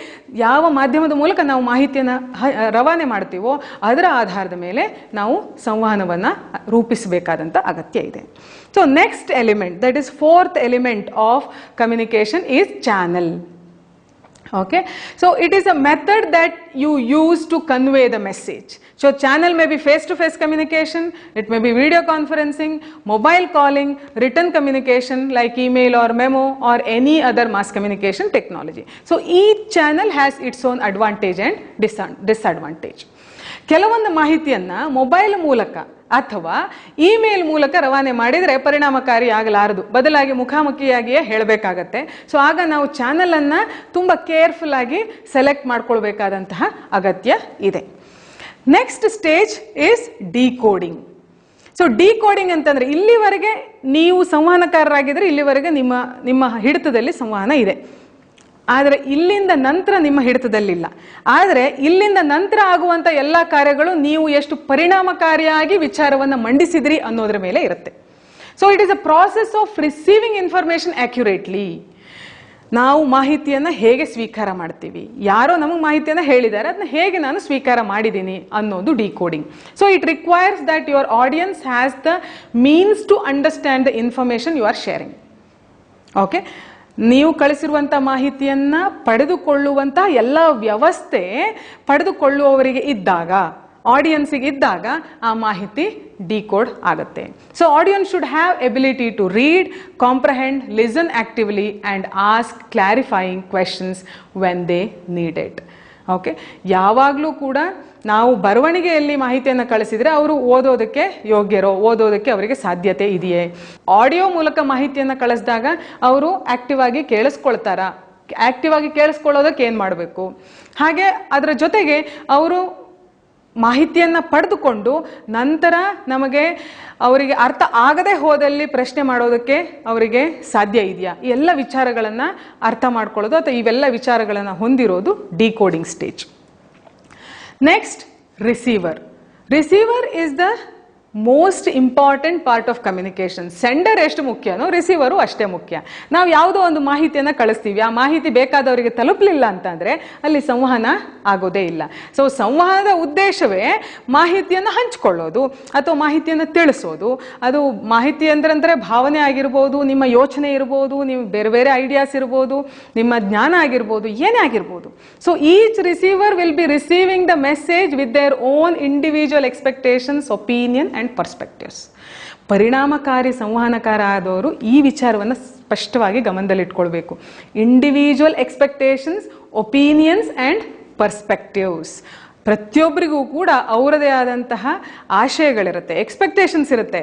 ಯಾವ ಮಾಧ್ಯಮದ ಮೂಲಕ ನಾವು ಮಾಹಿತಿಯನ್ನು ರವಾನೆ ಮಾಡ್ತೀವೋ ಅದರ ಆಧಾರದ ಮೇಲೆ ನಾವು ಸಂವಹನವನ್ನು ರೂಪಿಸಬೇಕಾದಂಥ ಅಗತ್ಯ ಇದೆ. So next element, that is fourth element of communication, is channel. Okay, so it is a method that you use to convey the message. So channel may be face-to-face communication, it may be video conferencing, mobile calling, written communication like email or memo, or any other mass communication technology. So each channel has its own advantage and disadvantage. ಕೆಲವೊಂದು ಮಾಹಿತಿಯನ್ನು mobile ಮೂಲಕ ಅಥವಾ email ಮೂಲಕ ರವಾನೆ ಮಾಡಿದರೆ ಪರಿಣಾಮಕಾರಿ ಆಗಲಾರದು, ಬದಲಾಗಿ ಮುಖಾಮುಖಿಯಾಗಿಯೇ ಹೇಳಬೇಕಾಗತ್ತೆ. So ಆಗ ನಾವು ಚಾನಲನ್ನು ತುಂಬ ಕೇರ್ಫುಲ್ ಆಗಿ ಸೆಲೆಕ್ಟ್ ಮಾಡ್ಕೊಳ್ಬೇಕಾದಂತಹ ಅಗತ್ಯ ಇದೆ. Next stage is decoding. So decoding ಅಂತಂದರೆ ಇಲ್ಲಿವರೆಗೆ ನೀವು ಸಂವಹನಕಾರರಾಗಿದ್ದರೆ ಇಲ್ಲಿವರೆಗೆ ನಿಮ್ಮ ಹಿಡಿತದಲ್ಲಿ ಸಂವಹನ ಇದೆ, ಆದರೆ ಇಲ್ಲಿಂದ ನಂತರ ನಿಮ್ಮ ಹಿಡಿತದಲ್ಲಿಲ್ಲ. ಆದರೆ ಇಲ್ಲಿಂದ ನಂತರ ಆಗುವಂಥ ಎಲ್ಲ ಕಾರ್ಯಗಳು ನೀವು ಎಷ್ಟು ಪರಿಣಾಮಕಾರಿಯಾಗಿ ವಿಚಾರವನ್ನು ಮಂಡಿಸಿದ್ರಿ ಅನ್ನೋದ್ರ ಮೇಲೆ ಇರುತ್ತೆ. So it is a process of receiving information accurately. ನಾವು ಮಾಹಿತಿಯನ್ನು ಹೇಗೆ ಸ್ವೀಕಾರ ಮಾಡ್ತೀವಿ, ಯಾರೋ ನಮಗೆ ಮಾಹಿತಿಯನ್ನು ಹೇಳಿದ್ದಾರೆ, ಅದನ್ನ ಹೇಗೆ ನಾನು ಸ್ವೀಕಾರ ಮಾಡಿದ್ದೀನಿ ಅನ್ನೋದು decoding. So it requires that your audience has the means to understand the information you are sharing. Okay, ನೀವು ಕಳಿಸಿರುವಂಥ ಮಾಹಿತಿಯನ್ನು ಪಡೆದುಕೊಳ್ಳುವಂಥ ಎಲ್ಲ ವ್ಯವಸ್ಥೆ ಪಡೆದುಕೊಳ್ಳುವವರಿಗೆ ಇದ್ದಾಗ, ಆಡಿಯನ್ಸಿಗೆ ಇದ್ದಾಗ ಆ ಮಾಹಿತಿ ಡಿಕೋಡ್ ಆಗುತ್ತೆ. So audience should have ability to read, comprehend, listen actively and ask clarifying questions when they need it. Okay, ಯಾವಾಗಲೂ ಕೂಡ ನಾವು ಬರವಣಿಗೆಯಲ್ಲಿ ಮಾಹಿತಿಯನ್ನು ಕಳಿಸಿದರೆ ಅವರು ಓದೋದಕ್ಕೆ ಯೋಗ್ಯರೋ, ಓದೋದಕ್ಕೆ ಅವರಿಗೆ ಸಾಧ್ಯತೆ ಇದೆಯೇ. ಆಡಿಯೋ ಮೂಲಕ ಮಾಹಿತಿಯನ್ನು ಕಳಿಸಿದಾಗ ಅವರು ಆಕ್ಟಿವ್ ಆಗಿ ಕೇಳಿಸ್ಕೊಳ್ತಾರ, ಆಕ್ಟಿವ್ ಆಗಿ ಕೇಳಿಸ್ಕೊಳ್ಳೋದಕ್ಕೆ ಏನು ಮಾಡಬೇಕು, ಹಾಗೆ ಅದರ ಜೊತೆಗೆ ಅವರು ಮಾಹಿತಿಯನ್ನು ಪಡೆದುಕೊಂಡು ನಂತರ ಅವರಿಗೆ ಅರ್ಥ ಆಗದೆ ಹೋದಲ್ಲಿ ಪ್ರಶ್ನೆ ಮಾಡೋದಕ್ಕೆ ಅವರಿಗೆ ಸಾಧ್ಯ ಇದೆಯಾ, ಈ ಎಲ್ಲ ವಿಚಾರಗಳನ್ನು ಅರ್ಥ ಮಾಡ್ಕೊಳ್ಳೋದು ಅಥವಾ ಇವೆಲ್ಲ ವಿಚಾರಗಳನ್ನು ಹೊಂದಿರೋದು decoding stage. Next, receiver. Receiver is the most important part of communication. Sender ಎಷ್ಟು ಮುಖ್ಯನೋ ರಿಸೀವರು ಅಷ್ಟೇ ಮುಖ್ಯ. ನಾವು ಯಾವುದೋ ಒಂದು ಮಾಹಿತಿಯನ್ನು ಕಳಿಸ್ತೀವಿ, ಆ ಮಾಹಿತಿ ಬೇಕಾದವರಿಗೆ ತಲುಪಲಿಲ್ಲ ಅಂತಂದರೆ ಅಲ್ಲಿ ಸಂವಹನ ಆಗೋದೇ ಇಲ್ಲ. ಸೊ ಸಂವಹನದ ಉದ್ದೇಶವೇ ಮಾಹಿತಿಯನ್ನು ಹಂಚಿಕೊಳ್ಳೋದು ಅಥವಾ ಮಾಹಿತಿಯನ್ನು ತಿಳಿಸೋದು. ಅದು ಮಾಹಿತಿ ಅಂದ್ರೆ ಭಾವನೆ ಆಗಿರ್ಬೋದು, ನಿಮ್ಮ ಯೋಚನೆ ಇರ್ಬೋದು, ನಿಮ್ಮ ಬೇರೆ ಬೇರೆ ಐಡಿಯಾಸ್ ಇರ್ಬೋದು, ನಿಮ್ಮ ಜ್ಞಾನ ಆಗಿರ್ಬೋದು, ಏನೇ ಆಗಿರ್ಬೋದು. So each receiver will be receiving the message with their own individual expectations, opinion and perspectives. ಪರಿಣಾಮಕಾರಿ ಸಂವಹನಕಾರ ಆದವರು ಈ ವಿಚಾರವನ್ನು ಸ್ಪಷ್ಟವಾಗಿ ಗಮನದಲ್ಲಿಟ್ಕೊಳ್ಬೇಕು. Individual expectations, opinions and perspectives. ಪ್ರತಿಯೊಬ್ಬರಿಗೂ ಕೂಡ ಅವರದೇ ಆದಂತಹ ಆಶಯಗಳಿರುತ್ತೆ, ಎಕ್ಸ್ಪೆಕ್ಟೇಷನ್ಸ್ ಇರುತ್ತೆ,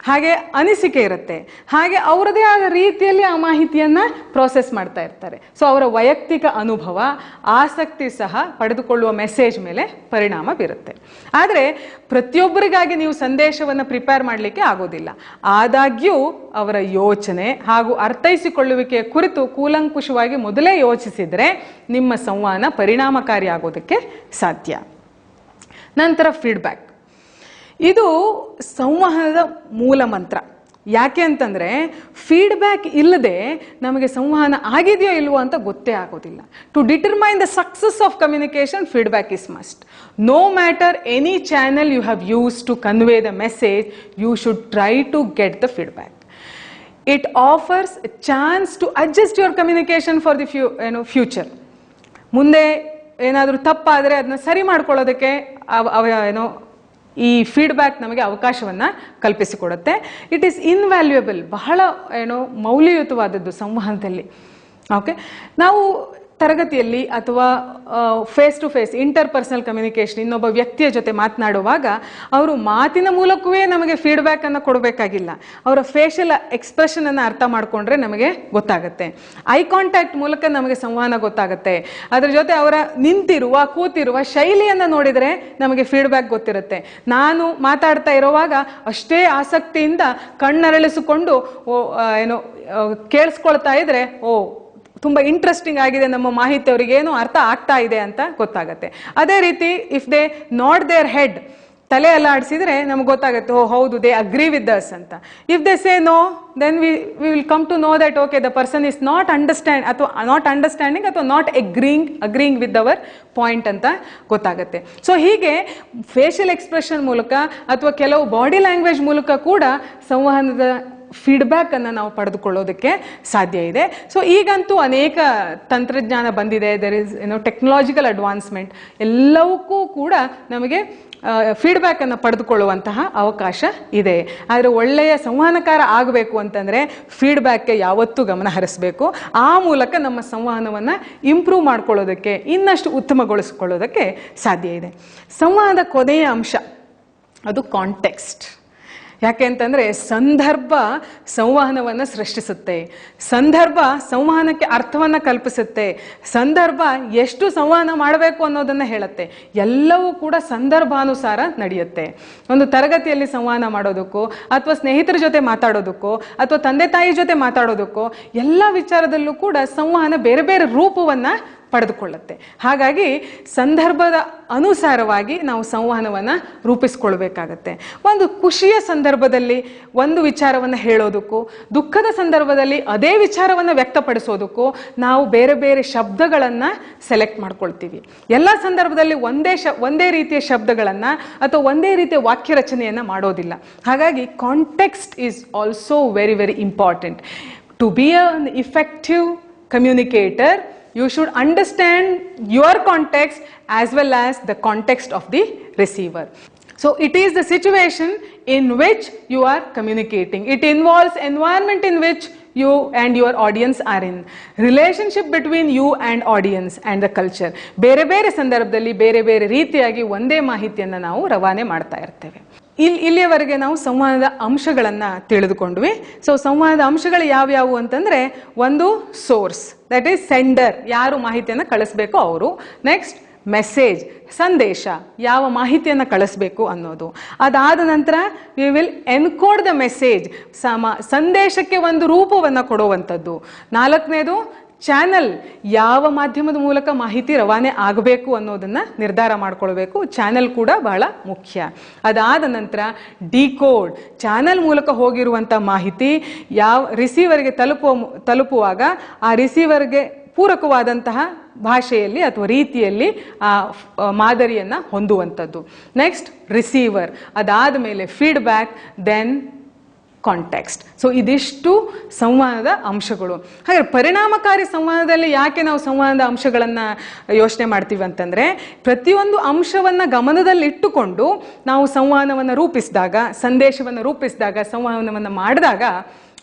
ಹಾಗೆ ಅನಿಸಿಕೆ ಇರುತ್ತೆ, ಹಾಗೆ ಅವರದೇ ಆದ ರೀತಿಯಲ್ಲಿ ಆ ಮಾಹಿತಿಯನ್ನು ಪ್ರೋಸೆಸ್ ಮಾಡ್ತಾ ಇರ್ತಾರೆ. ಸೊ ಅವರ ವೈಯಕ್ತಿಕ ಅನುಭವ, ಆಸಕ್ತಿ ಸಹ ಪಡೆದುಕೊಳ್ಳುವ ಮೆಸೇಜ್ ಮೇಲೆ ಪರಿಣಾಮ ಬೀರುತ್ತೆ. ಆದರೆ ಪ್ರತಿಯೊಬ್ಬರಿಗಾಗಿ ನೀವು ಸಂದೇಶವನ್ನು ಪ್ರಿಪೇರ್ ಮಾಡಲಿಕ್ಕೆ ಆಗೋದಿಲ್ಲ. ಆದಾಗ್ಯೂ ಅವರ ಯೋಚನೆ ಹಾಗೂ ಅರ್ಥೈಸಿಕೊಳ್ಳುವಿಕೆಯ ಕುರಿತು ಕೂಲಂಕುಷವಾಗಿ ಮೊದಲೇ ಯೋಚಿಸಿದರೆ ನಿಮ್ಮ ಸಂವಹನ ಪರಿಣಾಮಕಾರಿ ಆಗೋದಕ್ಕೆ ಸಾಧ್ಯ. ನಂತರ ಫೀಡ್ಬ್ಯಾಕ್. ಇದು ಸಂವಹನದ ಮೂಲ ಮಂತ್ರ. ಯಾಕೆ ಅಂತಂದರೆ ಫೀಡ್ಬ್ಯಾಕ್ ಇಲ್ಲದೆ ನಮಗೆ ಸಂವಹನ ಆಗಿದೆಯೋ ಇಲ್ವೋ ಅಂತ ಗೊತ್ತೇ ಆಗೋದಿಲ್ಲ. To determine the success of communication, feedback is must. No matter any channel you have use to convey the message, you should try to get the feedback. It offers a chance to adjust your communication for the future. ಮುಂದೆ ಏನಾದರೂ ತಪ್ಪಾದರೆ ಅದನ್ನ ಸರಿ ಮಾಡ್ಕೊಳ್ಳೋದಕ್ಕೆ ಈ feedback ನಮಗೆ ಅವಕಾಶವನ್ನು ಕಲ್ಪಿಸಿಕೊಡುತ್ತೆ. It is invaluable, ಬಹಳ ಮೌಲ್ಯಯುತವಾದದ್ದು ಸಂವಹನದಲ್ಲಿ. ಓಕೆ, ನಾವು ತರಗತಿಯಲ್ಲಿ ಅಥವಾ face to face interpersonal communication, ಇನ್ನೊಬ್ಬ ವ್ಯಕ್ತಿಯ ಜೊತೆ ಮಾತನಾಡುವಾಗ ಅವರು ಮಾತಿನ ಮೂಲಕವೇ ನಮಗೆ ಫೀಡ್ಬ್ಯಾಕನ್ನು ಕೊಡಬೇಕಾಗಿಲ್ಲ. ಅವರ ಫೇಶಿಯಲ್ ಎಕ್ಸ್ಪ್ರೆಷನನ್ನು ಅರ್ಥ ಮಾಡಿಕೊಂಡ್ರೆ ನಮಗೆ ಗೊತ್ತಾಗುತ್ತೆ. ಐ ಕಾಂಟ್ಯಾಕ್ಟ್ ಮೂಲಕ ನಮಗೆ ಸಂವಹನ ಗೊತ್ತಾಗುತ್ತೆ. ಅದರ ಜೊತೆ ಅವರ ನಿಂತಿರುವ, ಕೂತಿರುವ ಶೈಲಿಯನ್ನು ನೋಡಿದರೆ ನಮಗೆ ಫೀಡ್ಬ್ಯಾಕ್ ಗೊತ್ತಿರುತ್ತೆ. ನಾನು ಮಾತಾಡ್ತಾ ಇರುವಾಗ ಅಷ್ಟೇ ಆಸಕ್ತಿಯಿಂದ ಕಣ್ಣರಳಿಸಿಕೊಂಡು ಕೇಳಿಸ್ಕೊಳ್ತಾ ಇದ್ರೆ, ತುಂಬ ಇಂಟ್ರೆಸ್ಟಿಂಗ್ ಆಗಿದೆ, ನಮ್ಮ ಮಾಹಿತಿ ಅವರಿಗೆ ಏನೋ ಅರ್ಥ ಆಗ್ತಾ ಇದೆ ಅಂತ ಗೊತ್ತಾಗುತ್ತೆ. ಅದೇ ರೀತಿ if they nod their head, ತಲೆ ಎಲ್ಲ ಆಡಿಸಿದ್ರೆ ನಮ್ಗೆ ಗೊತ್ತಾಗುತ್ತೆ, ಹೌದು, ದೇ ಅಗ್ರಿ ವಿತ್ ಅಸ್ ಅಂತ. If they say no, then we will come to know that okay, the person is not understanding ಅಥವಾ not agreeing with our point ಅಂತ ಗೊತ್ತಾಗುತ್ತೆ. ಸೊ ಹೀಗೆ ಫೇಶಿಯಲ್ ಎಕ್ಸ್ಪ್ರೆಷನ್ ಮೂಲಕ ಅಥವಾ ಕೆಲವು ಬಾಡಿ ಲ್ಯಾಂಗ್ವೇಜ್ ಮೂಲಕ ಕೂಡ ಸಂವಹನದ ಫೀಡ್ಬ್ಯಾಕ್ ಅನ್ನು ನಾವು ಪಡೆದುಕೊಳ್ಳೋದಕ್ಕೆ ಸಾಧ್ಯ ಇದೆ. ಸೊ ಈಗಂತೂ ಅನೇಕ ತಂತ್ರಜ್ಞಾನ ಬಂದಿದೆ, ದೆರ್ ಇಸ್ ಟೆಕ್ನಾಲಜಿಕಲ್ ಅಡ್ವಾನ್ಸ್ಮೆಂಟ್, ಎಲ್ಲವಕ್ಕೂ ಕೂಡ ನಮಗೆ ಫೀಡ್ಬ್ಯಾಕ್ ಅನ್ನು ಪಡೆದುಕೊಳ್ಳುವಂತಹ ಅವಕಾಶ ಇದೆ. ಆದರೆ ಒಳ್ಳೆಯ ಸಂವಹನಕಾರ ಆಗಬೇಕು ಅಂತಂದರೆ ಫೀಡ್ಬ್ಯಾಕ್ಗೆ ಯಾವತ್ತೂ ಗಮನ ಹರಿಸಬೇಕು. ಆ ಮೂಲಕ ನಮ್ಮ ಸಂವಹನವನ್ನು ಇಂಪ್ರೂವ್ ಮಾಡ್ಕೊಳ್ಳೋದಕ್ಕೆ, ಇನ್ನಷ್ಟು ಉತ್ತಮಗೊಳಿಸಿಕೊಳ್ಳೋದಕ್ಕೆ ಸಾಧ್ಯ ಇದೆ. ಸಂವಹನದ ಕೊನೆಯ ಅಂಶ ಅದು ಕಾಂಟೆಕ್ಸ್ಟ್. ಯಾಕೆ ಅಂತಂದರೆ ಸಂದರ್ಭ ಸಂವಹನವನ್ನು ಸೃಷ್ಟಿಸುತ್ತೆ, ಸಂದರ್ಭ ಸಂವಹನಕ್ಕೆ ಅರ್ಥವನ್ನು ಕಲ್ಪಿಸುತ್ತೆ, ಸಂದರ್ಭ ಎಷ್ಟು ಸಂವಹನ ಮಾಡಬೇಕು ಅನ್ನೋದನ್ನು ಹೇಳುತ್ತೆ. ಎಲ್ಲವೂ ಕೂಡ ಸಂದರ್ಭಾನುಸಾರ ನಡೆಯುತ್ತೆ. ಒಂದು ತರಗತಿಯಲ್ಲಿ ಸಂವಹನ ಮಾಡೋದಕ್ಕೋ ಅಥವಾ ಸ್ನೇಹಿತರ ಜೊತೆ ಮಾತಾಡೋದಕ್ಕೋ ಅಥವಾ ತಂದೆ ತಾಯಿ ಜೊತೆ ಮಾತಾಡೋದಕ್ಕೋ ಎಲ್ಲ ವಿಚಾರದಲ್ಲೂ ಕೂಡ ಸಂವಹನ ಬೇರೆ ಬೇರೆ ರೂಪವನ್ನು ಪಡೆದುಕೊಳ್ಳುತ್ತೆ. ಹಾಗಾಗಿ ಸಂದರ್ಭದ ಅನುಸಾರವಾಗಿ ನಾವು ಸಂವಹನವನ್ನು ರೂಪಿಸ್ಕೊಳ್ಬೇಕಾಗತ್ತೆ. ಒಂದು ಖುಷಿಯ ಸಂದರ್ಭದಲ್ಲಿ ಒಂದು ವಿಚಾರವನ್ನು ಹೇಳೋದಕ್ಕೂ, ದುಃಖದ ಸಂದರ್ಭದಲ್ಲಿ ಅದೇ ವಿಚಾರವನ್ನು ವ್ಯಕ್ತಪಡಿಸೋದಕ್ಕೂ ನಾವು ಬೇರೆ ಬೇರೆ ಶಬ್ದಗಳನ್ನು ಸೆಲೆಕ್ಟ್ ಮಾಡ್ಕೊಳ್ತೀವಿ. ಎಲ್ಲ ಸಂದರ್ಭದಲ್ಲಿ ಒಂದೇ ರೀತಿಯ ಶಬ್ದಗಳನ್ನು ಅಥವಾ ಒಂದೇ ರೀತಿಯ ವಾಕ್ಯ ರಚನೆಯನ್ನು ಮಾಡೋದಿಲ್ಲ. ಹಾಗಾಗಿ context is also very very important. To be an effective communicator, you should understand your context as well as the context of the receiver. So it is the situation in which you are communicating. It involves environment in which you and your audience are in. Relationship between you and audience and the culture. ಬೇರೆ ಬೇರೆ ಸಂದರ್ಭದಲ್ಲಿ ಬೇರೆ ಬೇರೆ ರೀತಿಯಾಗಿ ಒಂದೇ ಮಾಹಿತಿಯನ್ನು ನಾವು ರವಾನೆ ಮಾಡ್ತಾ ಇರ್ತೇವೆ. ಇಲ್ಲಿಯವರೆಗೆ ನಾವು ಸಂವಹನದ ಅಂಶಗಳನ್ನು ತಿಳಿದುಕೊಂಡ್ವಿ. ಸೊ ಸಂವಹನದ ಅಂಶಗಳು ಯಾವ್ಯಾವು ಅಂತಂದರೆ, ಒಂದು ಸೋರ್ಸ್, ದಟ್ ಈಸ್ ಸೆಂಡರ್, ಯಾರು ಮಾಹಿತಿಯನ್ನು ಕಳಿಸ್ಬೇಕು ಅವರು. ನೆಕ್ಸ್ಟ್ ಮೆಸೇಜ್, ಸಂದೇಶ, ಯಾವ ಮಾಹಿತಿಯನ್ನು ಕಳಿಸ್ಬೇಕು ಅನ್ನೋದು. ಅದಾದ ನಂತರ we will encode the message, ಸಂದೇಶಕ್ಕೆ ಒಂದು ರೂಪವನ್ನು ಕೊಡುವಂಥದ್ದು. ನಾಲ್ಕನೇದು ಚಾನಲ್, ಯಾವ ಮಾಧ್ಯಮದ ಮೂಲಕ ಮಾಹಿತಿ ರವಾನೆ ಆಗಬೇಕು ಅನ್ನೋದನ್ನು ನಿರ್ಧಾರ ಮಾಡ್ಕೊಳ್ಬೇಕು. ಚಾನಲ್ ಕೂಡ ಬಹಳ ಮುಖ್ಯ. ಅದಾದ ನಂತರ ಡಿಕೋಡ್, ಚಾನಲ್ ಮೂಲಕ ಹೋಗಿರುವಂಥ ಮಾಹಿತಿ ಯಾವ ರಿಸೀವರ್ಗೆ ತಲುಪುವಾಗ ಆ ರಿಸೀವರ್ಗೆ ಪೂರಕವಾದಂತಹ ಭಾಷೆಯಲ್ಲಿ ಅಥವಾ ರೀತಿಯಲ್ಲಿ ಆ ಮಾದರಿಯನ್ನು ಹೊಂದುವಂಥದ್ದು. ನೆಕ್ಸ್ಟ್ ರಿಸೀವರ್, ಅದಾದ ಮೇಲೆ ಫೀಡ್ಬ್ಯಾಕ್, ದೆನ್ ಕಾಂಟೆಕ್ಸ್ಟ್. ಸೊ ಇದಿಷ್ಟು ಸಂವಹನದ ಅಂಶಗಳು. ಹಾಗೆ ಪರಿಣಾಮಕಾರಿ ಸಂವಹನದಲ್ಲಿ ಯಾಕೆ ನಾವು ಸಂವಹನದ ಅಂಶಗಳನ್ನು ಯೋಚನೆ ಮಾಡ್ತೀವಿ ಅಂತಂದರೆ, ಪ್ರತಿಯೊಂದು ಅಂಶವನ್ನು ಗಮನದಲ್ಲಿಟ್ಟುಕೊಂಡು ನಾವು ಸಂವಹನವನ್ನು ರೂಪಿಸಿದಾಗ, ಸಂದೇಶವನ್ನು ರೂಪಿಸಿದಾಗ, ಸಂವಹನವನ್ನು ಮಾಡಿದಾಗ